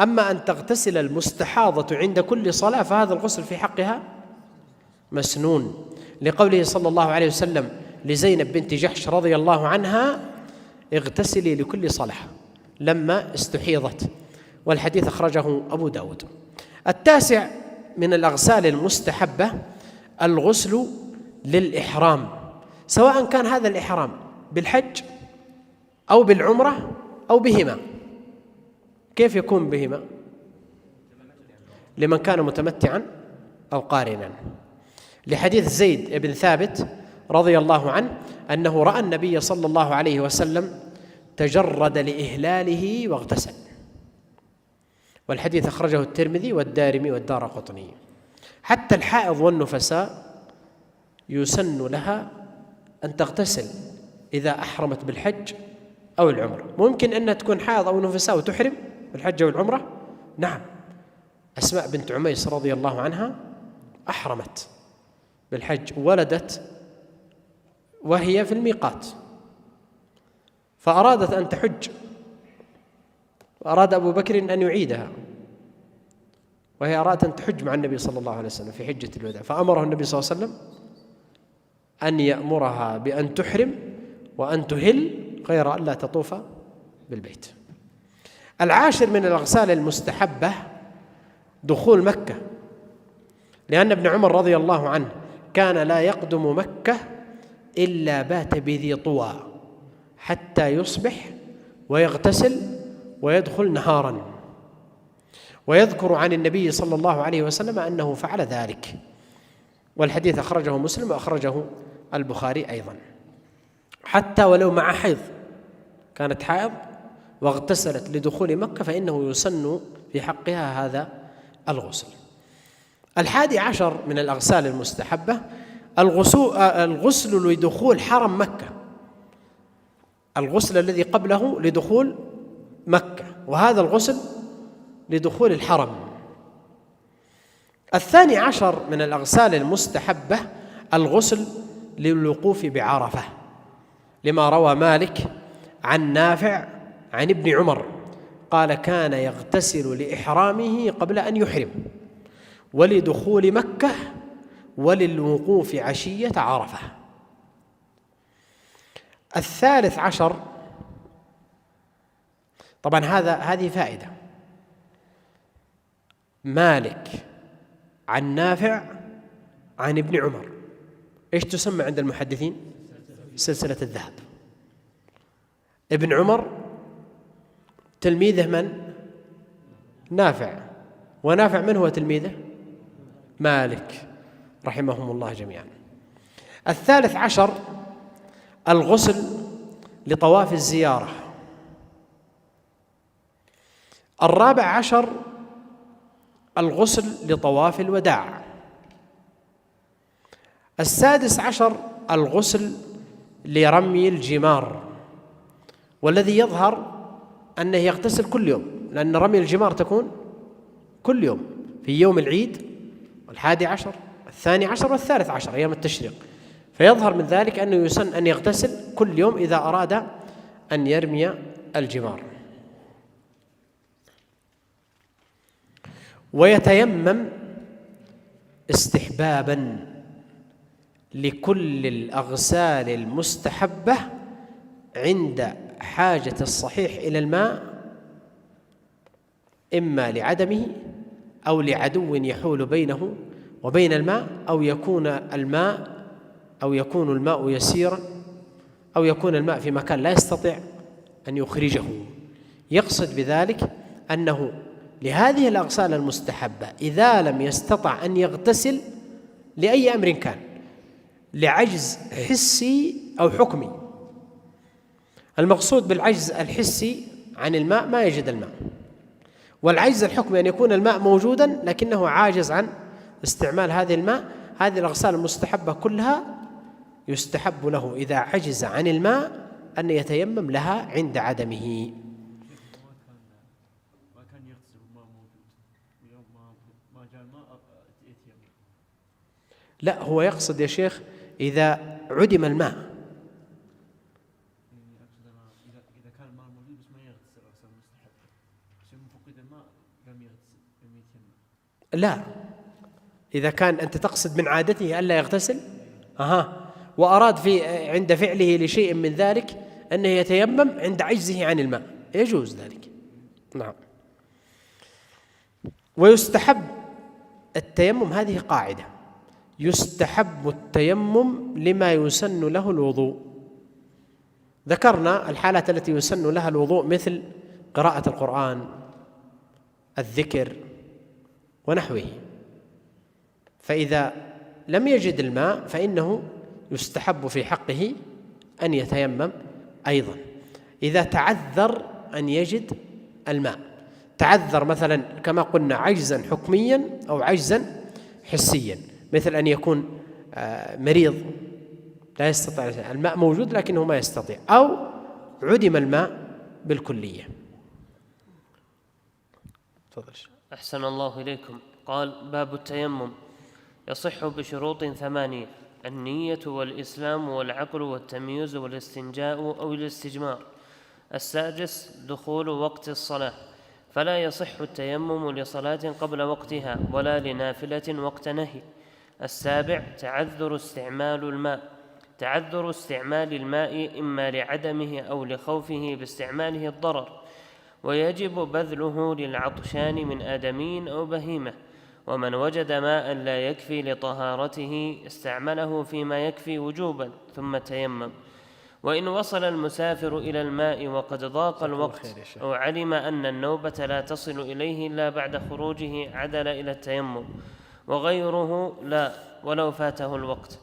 أما أن تغتسل المستحاضة عند كل صلاة فهذا الغسل في حقها مسنون، لقوله صلى الله عليه وسلم لزينب بنت جحش رضي الله عنها اغتسلي لكل صلاة لما استحيضت، والحديث أخرجه أبو داود. التاسع من الأغسال المستحبة الغسل للإحرام، سواء كان هذا الإحرام بالحج أو بالعمرة أو بهما. كيف يكون بهما؟ لمن كان متمتعا أو قارنا، لحديث زيد بن ثابت رضي الله عنه أنه رأى النبي صلى الله عليه وسلم تجرد لإهلاله واغتسل، والحديث أخرجه الترمذي والدارمي والدارقطني. حتى الحائض والنفساء يسن لها أن تغتسل إذا أحرمت بالحج أو العمرة. ممكن أنها تكون حائض أو نفساء وتحرم بالحج أو العمرة؟ نعم، أسماء بنت عميس رضي الله عنها أحرمت بالحج، ولدت وهي في الميقات فأرادت أن تحج، وأراد أبو بكر أن يعيدها، وهي أرادت أن تحج مع النبي صلى الله عليه وسلم في حجة الوداع، فأمره النبي صلى الله عليه وسلم أن يأمرها بأن تحرم وأن تهل غير أن لا تطوف بالبيت. العاشر من الأغسال المستحبة دخول مكة، لأن ابن عمر رضي الله عنه كان لا يقدم مكة إلا بات بذي طوى حتى يصبح ويغتسل ويدخل نهارا، ويذكر عن النبي صلى الله عليه وسلم أنه فعل ذلك، والحديث أخرجه مسلم وأخرجه البخاري أيضا. حتى ولو مع حيض، كانت حائض واغتسلت لدخول مكة فإنه يسن في حقها هذا الغسل. 11 من الأغسال المستحبة الغسل لدخول حرم مكة، الغسل الذي قبله لدخول مكة، وهذا الغسل لدخول الحرم. 12 من الأغسال المستحبة الغسل للوقوف بعرفة، لما روى مالك عن نافع عن ابن عمر قال كان يغتسل لإحرامه قبل أن يحرم، ولدخول مكة وللوقوف عشية عرفة. 13 طبعا هذه فائدة. مالك عن نافع عن ابن عمر، ايش تسمى عند المحدثين؟ سلسلة الذهب. ابن عمر تلميذه من؟ نافع، ونافع من هو تلميذه؟ مالك رحمهم الله جميعا. 13 الغسل لطواف الزيارة. 14 الغسل لطواف الوداع. 16 الغسل لرمي الجمار، والذي يظهر أنه يغتسل كل يوم، لأن رمي الجمار تكون كل يوم في يوم العيد 11 12 و13 أيام التشريق، فيظهر من ذلك أنه يسن أن يغتسل كل يوم إذا أراد أن يرمي الجمار. ويتيمم استحبابا لكل الأغسال المستحبة عند حاجة الصحيح إلى الماء، إما لعدمه أو لعدو يحول بينه وبين الماء، أو يكون الماء يسيرا، أو يكون الماء في مكان لا يستطيع أن يخرجه. يقصد بذلك أنه لهذه الأغسال المستحبة إذا لم يستطع أن يغتسل لأي أمر كان، لعجز حسي أو حكمي. المقصود بالعجز الحسي عن الماء ما يجد الماء، والعجز الحكمي أن يكون الماء موجودا لكنه عاجز عن استعمال هذه الماء. هذه الأغسال المستحبة كلها يستحب له إذا عجز عن الماء أن يتيمم لها عند عدمه. لا، هو يقصد يا شيخ إذا عدم الماء. إذا كان الماء موجود بس ما يغتسل غسل مستحب، عشان فقد الماء لم يغتسل لم يتيمم. لا، إذا كان أنت تقصد من عادته ألا يغتسل وأراد عند فعله لشيء من ذلك أنه يتيمم عند عجزه عن الماء، يجوز ذلك. نعم. ويستحب التيمم، هذه قاعدة، يستحب التيمم لما يسن له الوضوء. ذكرنا الحالات التي يسن لها الوضوء مثل قراءة القرآن، الذكر ونحوه. فإذا لم يجد الماء فإنه يستحب في حقه أن يتيمم أيضا. إذا تعذر أن يجد الماء، تعذر مثلا كما قلنا عجزا حكميا أو عجزا حسيا، مثل أن يكون مريض لا يستطيع، الماء موجود لكنه ما يستطيع، أو عدم الماء بالكلية. تفضل. أحسن الله إليكم. قال: باب التيمم يصح بشروط 8: النية والإسلام والعقل والتمييز والاستنجاء أو الاستجمار. 6 دخول وقت الصلاة، فلا يصح التيمم لصلاة قبل وقتها ولا لنافلة وقت نهي. 7 تعذر استعمال الماء إما لعدمه أو لخوفه باستعماله الضرر، ويجب بذله للعطشان من آدمي أو بهيمة. ومن وجد ماء لا يكفي لطهارته استعمله فيما يكفي وجوبا ثم تيمم. وإن وصل المسافر إلى الماء وقد ضاق الوقت أو علم أن النوبة لا تصل إليه إلا بعد خروجه عدل إلى التيمم، وغيره لا ولو فاته الوقت.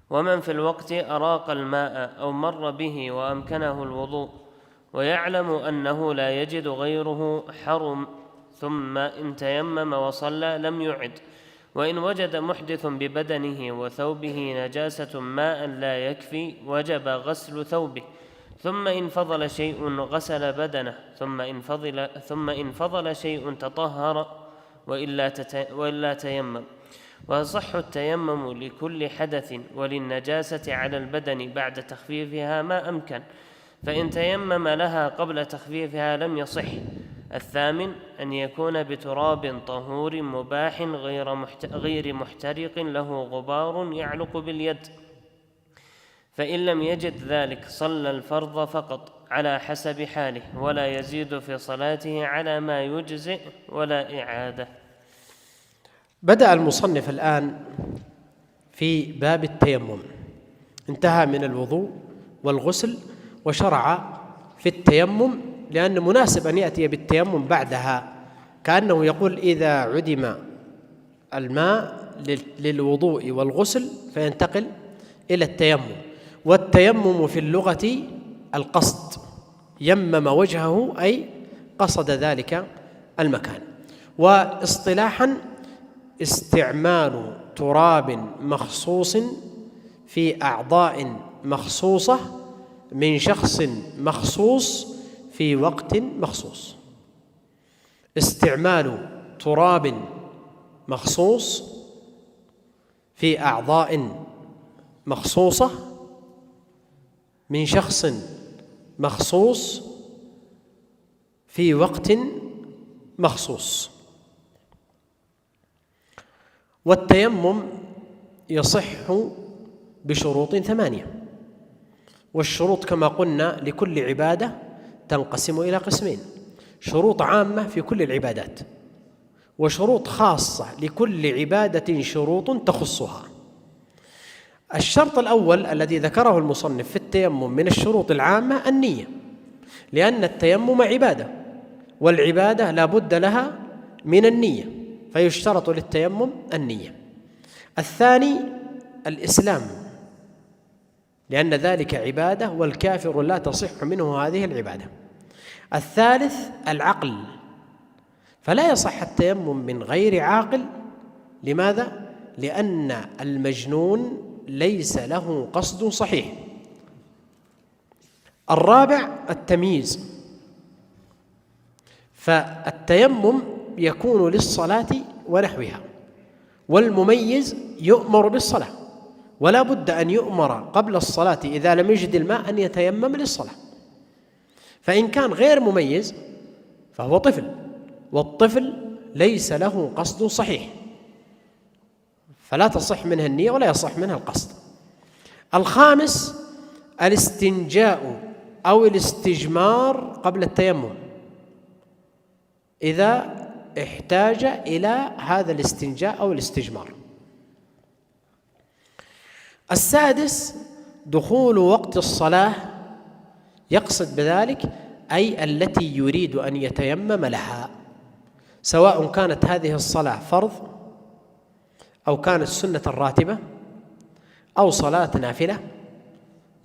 ومن في الوقت أراق الماء أو مر به وأمكنه الوضوء ويعلم أنه لا يجد غيره حرم، ثم إن تيمم وصلى لم يعد. وإن وجد محدث ببدنه وثوبه نجاسة ماء لا يكفي وجب غسل ثوبه، ثم إن فضل شيء غسل بدنه، ثم إن فضل شيء تطهر وإلا تيمم. ويصح التيمم لكل حدث وللنجاسة على البدن بعد تخفيفها ما أمكن، فإن تيمم لها قبل تخفيفها لم يصح، الثامن أن يكون بتراب طهور مباح غير محترق له غبار يعلق باليد، فإن لم يجد ذلك صلى الفرض فقط على حسب حاله، ولا يزيد في صلاته على ما يجزئ ولا إعادة. بدأ المصنف الآن في باب التيمم، انتهى من الوضوء والغسل وشرع في التيمم، لأن مناسب أن يأتي بالتيمم بعدها، كأنه يقول إذا عدم الماء للوضوء والغسل فينتقل إلى التيمم. والتيمم في اللغة القصد، يمم وجهه أي قصد ذلك المكان. واصطلاحا استعمال تراب مخصوص في أعضاء مخصوصة من شخص مخصوص في وقت مخصوص. استعمال تراب مخصوص في أعضاء مخصوصة من شخص مخصوص في وقت مخصوص. والتيمم يصح بشروط 8، والشروط كما قلنا لكل عبادة تنقسم إلى قسمين: شروط عامة في كل العبادات، وشروط خاصة لكل عبادة شروط تخصها. الشرط الأول الذي ذكره المصنف في التيمم من الشروط العامة النية، لأن التيمم عبادة، والعبادة لا بد لها من النية، فيشترط للتيمم النية. الثاني الإسلام، لأن ذلك عبادة والكافر لا تصح منه هذه العبادة. الثالث العقل، فلا يصح التيمم من غير عاقل. لماذا؟ لأن المجنون ليس له قصد صحيح. الرابع التمييز، فالتيمم يكون للصلاة ونحوها، والمميز يؤمر بالصلاة، ولا بد أن يؤمر قبل الصلاة إذا لم يجد الماء أن يتيمم للصلاة. فإن كان غير مميز فهو طفل، والطفل ليس له قصد صحيح، فلا تصح منها النية ولا يصح منها القصد. الخامس الاستنجاء أو الاستجمار قبل التيمم إذا احتاج إلى هذا الاستنجاء أو الاستجمار. السادس دخول وقت الصلاة، يقصد بذلك أي التي يريد أن يتيمم لها، سواء كانت هذه الصلاة فرض أو كانت سنة راتبة أو صلاة نافلة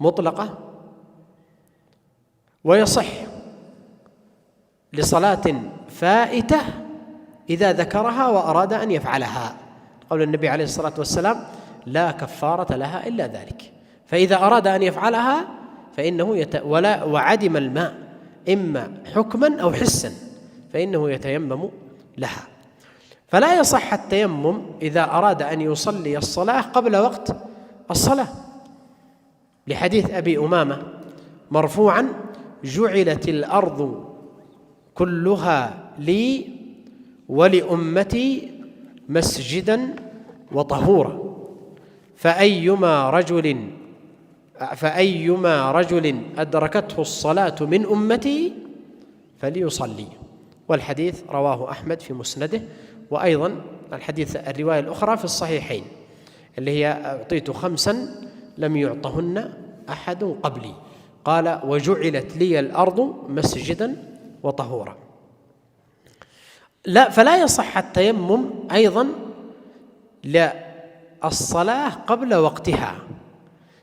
مطلقة. ويصح لصلاة فائتة إذا ذكرها وأراد أن يفعلها، قول النبي عليه الصلاة والسلام: لا كفارة لها إلا ذلك. فإذا أراد أن يفعلها فإنه وعدم الماء إما حكما أو حسا فإنه يتيمم لها. فلا يصح التيمم إذا أراد أن يصلي الصلاة قبل وقت الصلاة، لحديث أبي أمامة مرفوعا: جعلت الأرض كلها لي ولأمتي مسجدا وطهورا، فأيما رجل أدركته الصلاة من أمتي فليصلي. والحديث رواه أحمد في مسنده، وأيضا الرواية الأخرى في الصحيحين اللي هي: أعطيت 5 لم يعطهن أحد قبلي، قال: وجعلت لي الأرض مسجدا وطهورا. فلا يصح التيمم أيضا للصلاة قبل وقتها،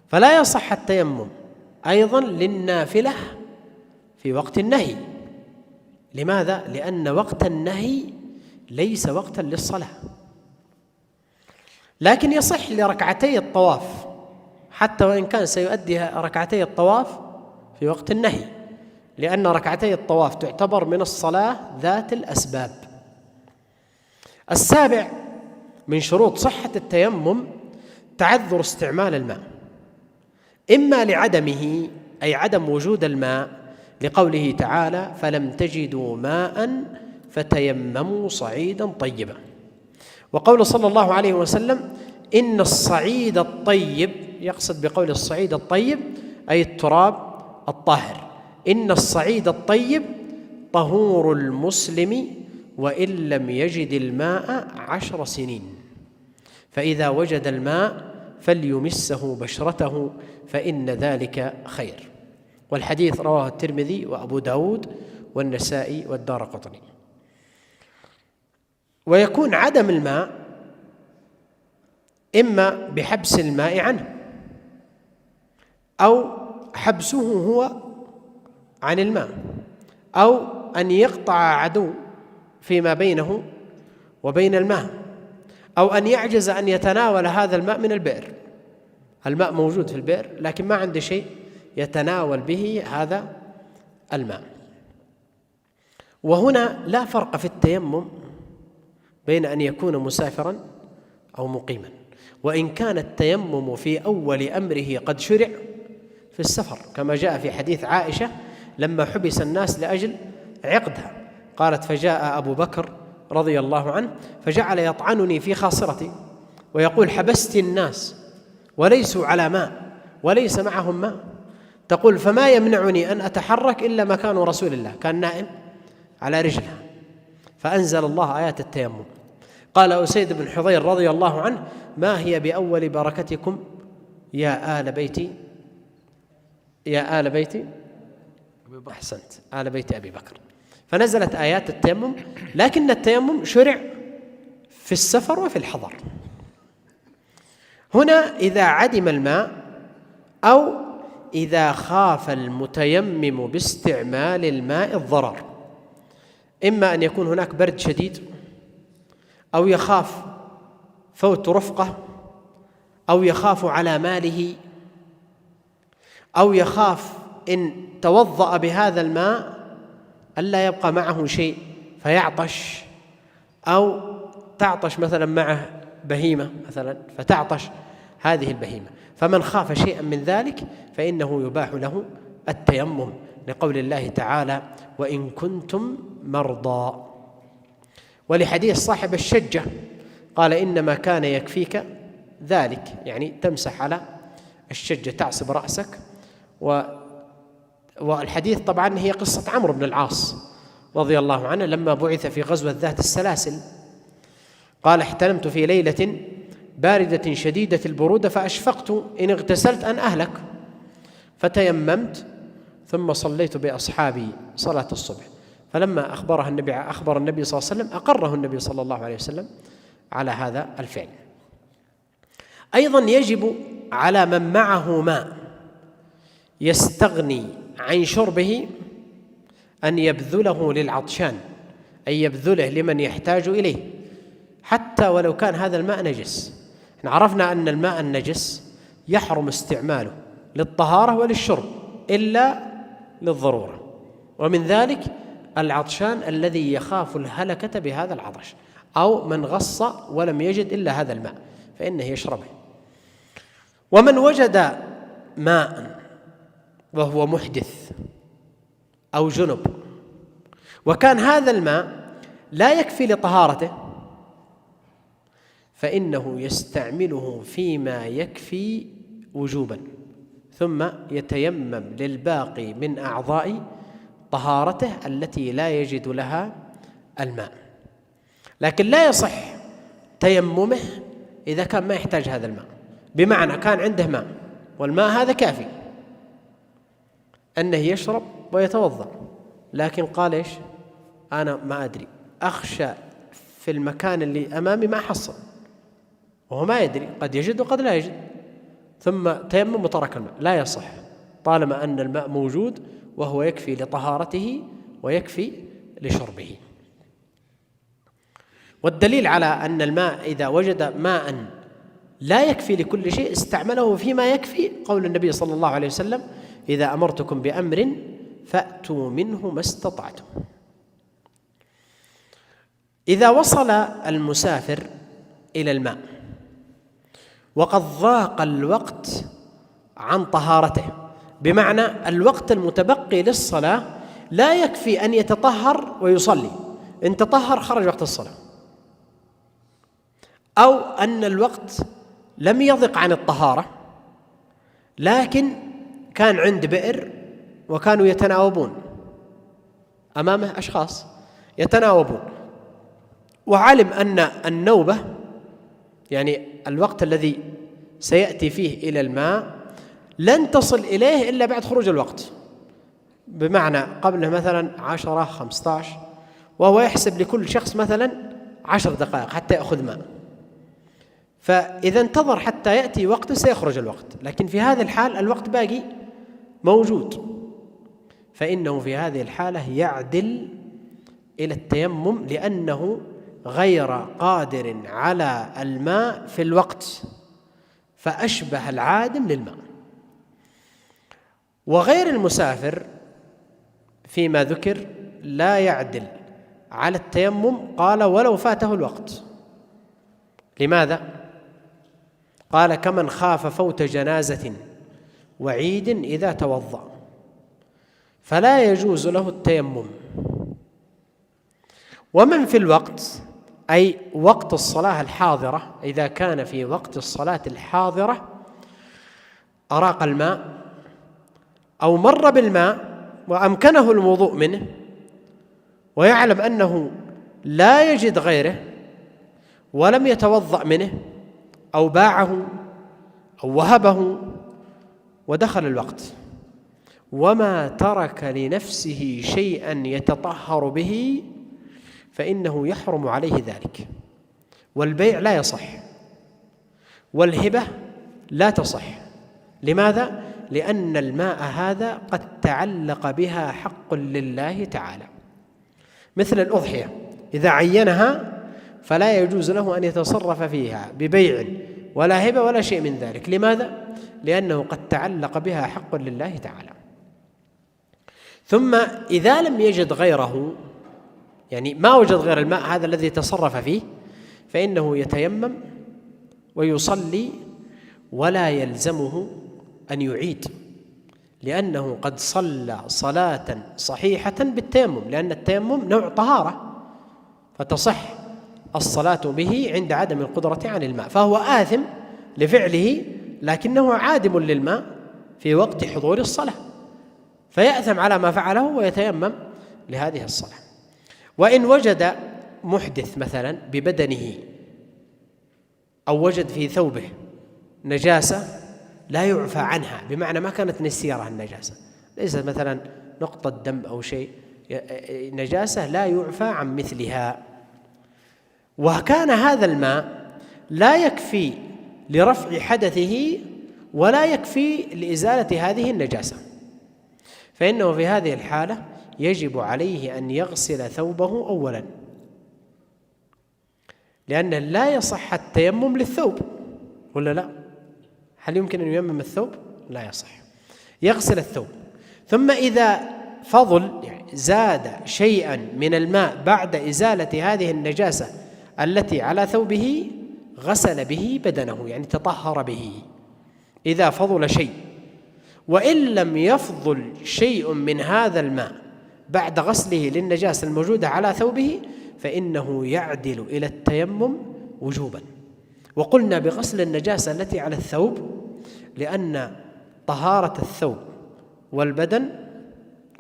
فلا يصح التيمم أيضا للنافلة في وقت النهي. لماذا؟ لأن وقت النهي ليس وقتا للصلاة، لكن يصح لركعتي الطواف حتى وإن كان سيؤدي ركعتي الطواف في وقت النهي، لأن ركعتي الطواف تعتبر من الصلاة ذات الأسباب. السابع من شروط صحة التيمم تعذر استعمال الماء، إما لعدمه أي عدم وجود الماء لقوله تعالى: فلم تجدوا ماء فتيمموا صعيدا طيبا. وقول صلى الله عليه وسلم: إن الصعيد الطيب، يقصد بقول الصعيد الطيب أي التراب الطاهر، إن الصعيد الطيب طهور المسلم وإن لم يجد الماء 10 سنين، فإذا وجد الماء فليمسه بشرته فإن ذلك خير. والحديث رواه الترمذي وأبو داود والنسائي والدارقطني. ويكون عدم الماء إما بحبس الماء عنه أو حبسه هو عن الماء، أو أن يقطع عدو فيما بينه وبين الماء، أو أن يعجز أن يتناول هذا الماء من البئر. الماء موجود في البئر لكن ما عنده شيء يتناول به هذا الماء. وهنا لا فرق في التيمم بين أن يكون مسافرا أو مقيما، وإن كان التيمم في أول أمره قد شرع في السفر، كما جاء في حديث عائشة لما حبس الناس لأجل عقدها، قالت: فجاء أبو بكر رضي الله عنه فجعل يطعنني في خاصرتي ويقول: حبست الناس وليسوا على ماء وليس معهم ماء. تقول: فما يمنعني أن أتحرك إلا مكان رسول الله، كان نائم على رجله، فأنزل الله آيات التيمم. قال أسيد بن حضير رضي الله عنه: ما هي بأول بركتكم يا آل بيتي، يا آل بيتي، أحسنت، آل بيت أبي بكر. فنزلت آيات التيمم، لكن التيمم شرع في السفر وفي الحضر. هنا إذا عدم الماء أو إذا خاف المتيمم باستعمال الماء الضرر، إما أن يكون هناك برد شديد، أو يخاف فوت رفقة، أو يخاف على ماله، أو يخاف إن توضأ بهذا الماء ألا يبقى معه شيء فيعطش، أو تعطش مثلا معه بهيمة مثلا فتعطش هذه البهيمة. فمن خاف شيئا من ذلك فإنه يباح له التيمم، لقول الله تعالى: وإن كنتم مرضى. ولحديث صاحب الشجة قال: إنما كان يكفيك ذلك، يعني تمسح على الشجة، تعصب رأسك. والحديث طبعا هي قصة عمرو بن العاص رضي الله عنه لما بعث في غزوة ذات السلاسل، قال: احتلمت في ليلة باردة شديدة البرودة فأشفقت إن اغتسلت أن أهلك، فتيممت ثم صليت بأصحابي صلاة الصبح. فلما أخبر النبي صلى الله عليه وسلم أقره النبي صلى الله عليه وسلم على هذا الفعل. أيضا يجب على من معه ماء يستغني عن شربه أن يبذله للعطشان، أي يبذله لمن يحتاج إليه، حتى ولو كان هذا الماء نجس. احنا عرفنا أن الماء النجس يحرم استعماله للطهارة وللشرب إلا للضرورة، ومن ذلك العطشان الذي يخاف الهلكة بهذا العطش، أو من غص ولم يجد إلا هذا الماء فإنه يشربه. ومن وجد ماء وهو محدث أو جنب وكان هذا الماء لا يكفي لطهارته فإنه يستعمله فيما يكفي وجوبا، ثم يتيمم للباقي من أعضاء طهارته التي لا يجد لها الماء. لكن لا يصح تيممه إذا كان ما يحتاج هذا الماء، بمعنى كان عنده ماء والماء هذا كافي أنه يشرب ويتوضأ، لكن قال: إيش؟ أنا ما أدري، أخشى في المكان اللي أمامي ما أحصل، وهو ما يدري، قد يجد وقد لا يجد، ثم تيمم وترك الماء. لا يصح طالما أن الماء موجود وهو يكفي لطهارته ويكفي لشربه. والدليل على أن الماء إذا وجد ماء لا يكفي لكل شيء استعمله فيما يكفي قول النبي صلى الله عليه وسلم: إذا أمرتكم بأمر فأتوا منه ما استطعتم. إذا وصل المسافر إلى الماء وقد ضاق الوقت عن طهارته، بمعنى الوقت المتبقي للصلاة لا يكفي أن يتطهر ويصلي، إن تطهر خرج وقت الصلاة، أو أن الوقت لم يضق عن الطهارة لكن كان عند بئر وكانوا يتناوبون، أمامه أشخاص يتناوبون، وعلم أن النوبة يعني الوقت الذي سيأتي فيه إلى الماء لن تصل إليه إلا بعد خروج الوقت، بمعنى قبله مثلا 10 15، وهو يحسب لكل شخص مثلا 10 دقائق حتى يأخذ ماء، فإذا انتظر حتى يأتي وقت سيخرج الوقت، لكن في هذه الحال الوقت باقي موجود، فإنه في هذه الحالة يعدل إلى التيمم لأنه غير قادر على الماء في الوقت، فأشبه العادم للماء. وغير المسافر فيما ذكر لا يعدل على التيمم، قال ولو فاته الوقت. لماذا؟ قال كمن خاف فوت جنازة وعيد إذا توضأ فلا يجوز له التيمم. ومن في الوقت أي وقت الصلاة الحاضرة، إذا كان في وقت الصلاة الحاضرة أراق الماء أو مر بالماء وأمكنه الوضوء منه ويعلم أنه لا يجد غيره ولم يتوضأ منه أو باعه أو وهبه ودخل الوقت وما ترك لنفسه شيئا يتطهر به فإنه يحرم عليه ذلك، والبيع لا يصح والهبة لا تصح. لماذا؟ لأن الماء هذا قد تعلق بها حق لله تعالى، مثل الأضحية إذا عينها فلا يجوز له أن يتصرف فيها ببيع ولا هبة ولا شيء من ذلك. لماذا؟ لأنه قد تعلق بها حق لله تعالى. ثم إذا لم يجد غيره، يعني ما وجد غير الماء هذا الذي تصرف فيه، فإنه يتيمم ويصلي ولا يلزمه أن يعيد، لأنه قد صلى صلاة صحيحة بالتيمم، لأن التيمم نوع طهارة فتصح الصلاة به عند عدم القدرة عن الماء، فهو آثم لفعله لكنه عادم للماء في وقت حضور الصلاة، فيأثم على ما فعله ويتيمم لهذه الصلاة. وإن وجد محدث مثلا ببدنه أو وجد في ثوبه نجاسة لا يعفى عنها، بمعنى ما كانت نسيرة النجاسة، ليست مثلا نقطة دم أو شيء، نجاسة لا يعفى عن مثلها، وكان هذا الماء لا يكفي لرفع حدثه ولا يكفي لإزالة هذه النجاسة، فإنه في هذه الحالة يجب عليه أن يغسل ثوبه أولا، لأن لا يصح التيمم للثوب، ولا لا؟ هل يمكن أن ييمم الثوب؟ لا يصح، يغسل الثوب، ثم إذا فضل يعني زاد شيئا من الماء بعد إزالة هذه النجاسة التي على ثوبه غسل به بدنه، يعني تطهر به إذا فضل شيء. وإن لم يفضل شيء من هذا الماء بعد غسله للنجاسة الموجودة على ثوبه فإنه يعدل إلى التيمم وجوبا. وقلنا بغسل النجاسة التي على الثوب لأن طهارة الثوب والبدن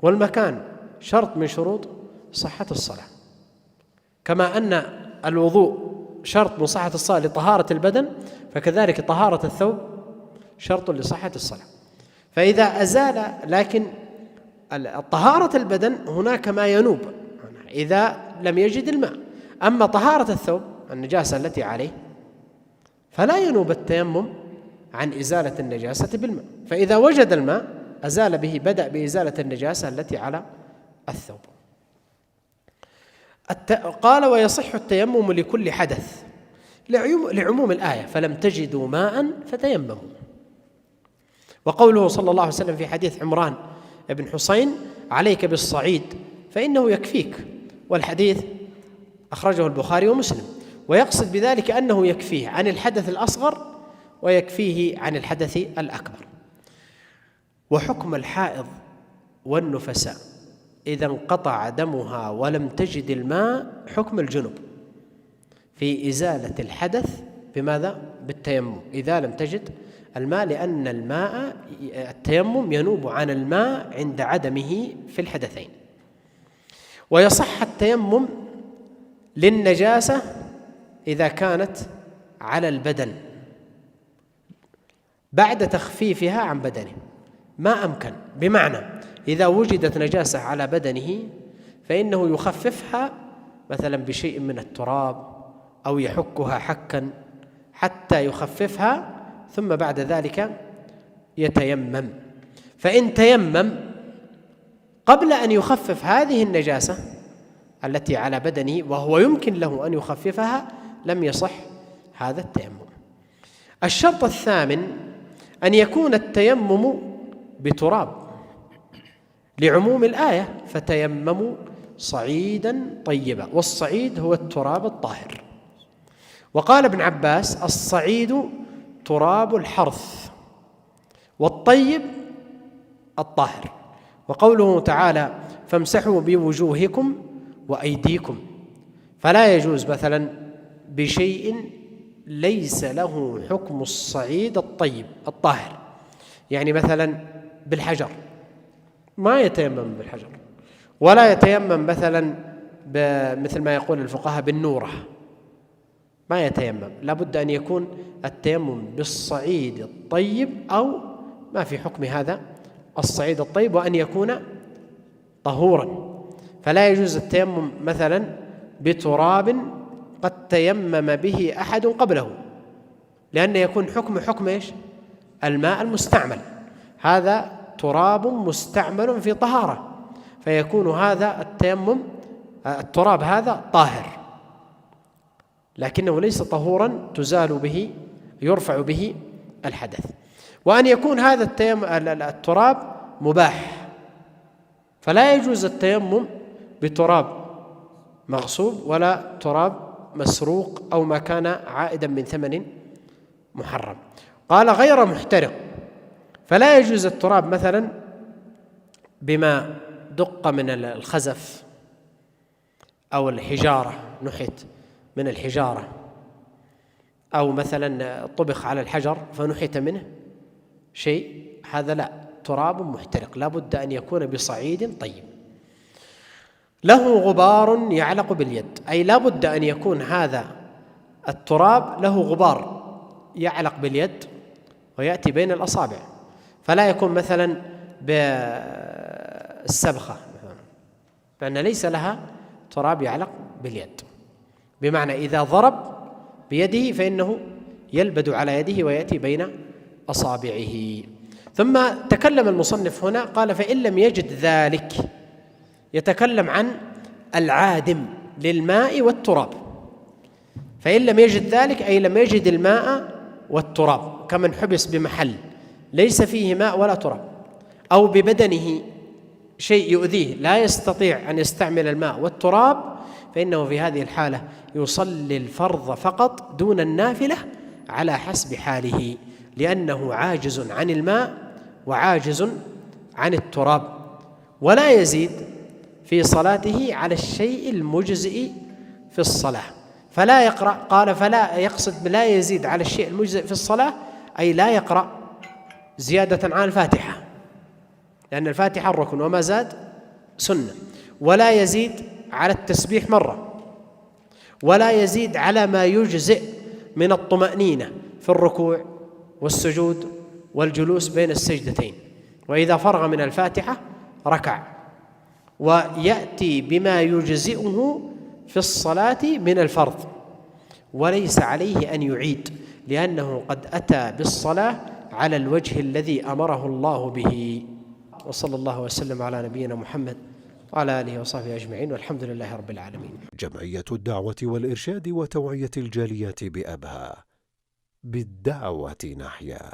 والمكان شرط من شروط صحة الصلاة، كما أن الوضوء شرط من صحة الصلاة لطهارة البدن، فكذلك طهارة الثوب شرط لصحة الصلاة. فإذا أزال، لكن طهارة البدن هناك ما ينوب إذا لم يجد الماء، أما طهارة الثوب النجاسة التي عليه فلا ينوب التيمم عن إزالة النجاسة بالماء، فإذا وجد الماء أزال به، بدأ بإزالة النجاسة التي على الثوب. قال ويصح التيمم لكل حدث لعموم الآية فلم تجدوا ماء فتيمموا. وقوله صلى الله عليه وسلم في حديث عمران بن حسين عليك بالصعيد فإنه يكفيك، والحديث أخرجه البخاري ومسلم، ويقصد بذلك أنه يكفيه عن الحدث الأصغر ويكفيه عن الحدث الأكبر. وحكم الحائض والنفساء إذا انقطع دمها ولم تجد الماء حكم الجنب في إزالة الحدث بماذا؟ بالتيمم إذا لم تجد الماء، لأن الماء التيمم ينوب عن الماء عند عدمه في الحدثين. ويصح التيمم للنجاسة إذا كانت على البدن بعد تخفيفها عن بدنه ما أمكن، بمعنى إذا وجدت نجاسة على بدنه فإنه يخففها مثلا بشيء من التراب أو يحكها حكا حتى يخففها، ثم بعد ذلك يتيمم. فإن تيمم قبل أن يخفف هذه النجاسة التي على بدنه وهو يمكن له أن يخففها لم يصح هذا التيمم. الشرط الثامن أن يكون التيمم بتراب لعموم الآية فتيمموا صعيدا طيبا، والصعيد هو التراب الطاهر. وقال ابن عباس الصعيد تراب الحرث والطيب الطاهر. وقوله تعالى فامسحوا بوجوهكم وأيديكم، فلا يجوز مثلا بشيء ليس له حكم الصعيد الطيب الطاهر، يعني مثلا بالحجر ما يتيمم بالحجر، ولا يتيمم مثلا مثل ما يقول الفقهاء بالنورة ما يتيمم، لابد أن يكون التيمم بالصعيد الطيب أو ما في حكم هذا الصعيد الطيب، وأن يكون طهورا. فلا يجوز التيمم مثلا بتراب قد تيمم به أحد قبله، لأن يكون حكم إيش؟ الماء المستعمل، هذا تراب مستعمل في طهارة، فيكون هذا التيمم التراب هذا طاهر لكنه ليس طهورا تزال به يرفع به الحدث. وأن يكون هذا التراب مباح، فلا يجوز التيمم بتراب مغصوب ولا تراب مسروق أو ما كان عائدا من ثمن محرم. قال غير محترق، فلا يجوز التراب مثلا بما دق من الخزف أو الحجارة، نحت من الحجارة، أو مثلا طبخ على الحجر فنحت منه شيء، هذا لا، تراب محترق، لا بد أن يكون بصعيد طيب. له غبار يعلق باليد، أي لا بد أن يكون هذا التراب له غبار يعلق باليد ويأتي بين الأصابع، فلا يكون مثلا بالسبخة لأن ليس لها تراب يعلق باليد، بمعنى إذا ضرب بيده فإنه يلبد على يده ويأتي بين أصابعه. ثم تكلم المصنف هنا قال فإن لم يجد ذلك، يتكلم عن العادم للماء والتراب. فإن لم يجد ذلك أي لم يجد الماء والتراب، كمن حبس بمحل ليس فيه ماء ولا تراب، أو ببدنه شيء يؤذيه لا يستطيع أن يستعمل الماء والتراب، فإنه في هذه الحالة يصلي الفرض فقط دون النافلة على حسب حاله، لأنه عاجز عن الماء وعاجز عن التراب، ولا يزيد في صلاته على الشيء المجزئ في الصلاة. فلا يقرأ، قال فلا يقصد لا يزيد على الشيء المجزئ في الصلاة أي لا يقرأ زيادة عن الفاتحة، لأن الفاتحة الركن وما زاد سنة، ولا يزيد على التسبيح مرة، ولا يزيد على ما يجزئ من الطمأنينة في الركوع والسجود والجلوس بين السجدتين، وإذا فرغ من الفاتحة ركع، ويأتي بما يجزئه في الصلاة من الفرض، وليس عليه أن يعيد، لأنه قد أتى بالصلاة على الوجه الذي أمره الله به. وصلى الله وسلم على نبينا محمد وعلى آله وصحبه أجمعين، والحمد لله رب العالمين. جمعية الدعوة والإرشاد وتوعية الجاليات بأبها، بالدعوة نحيا.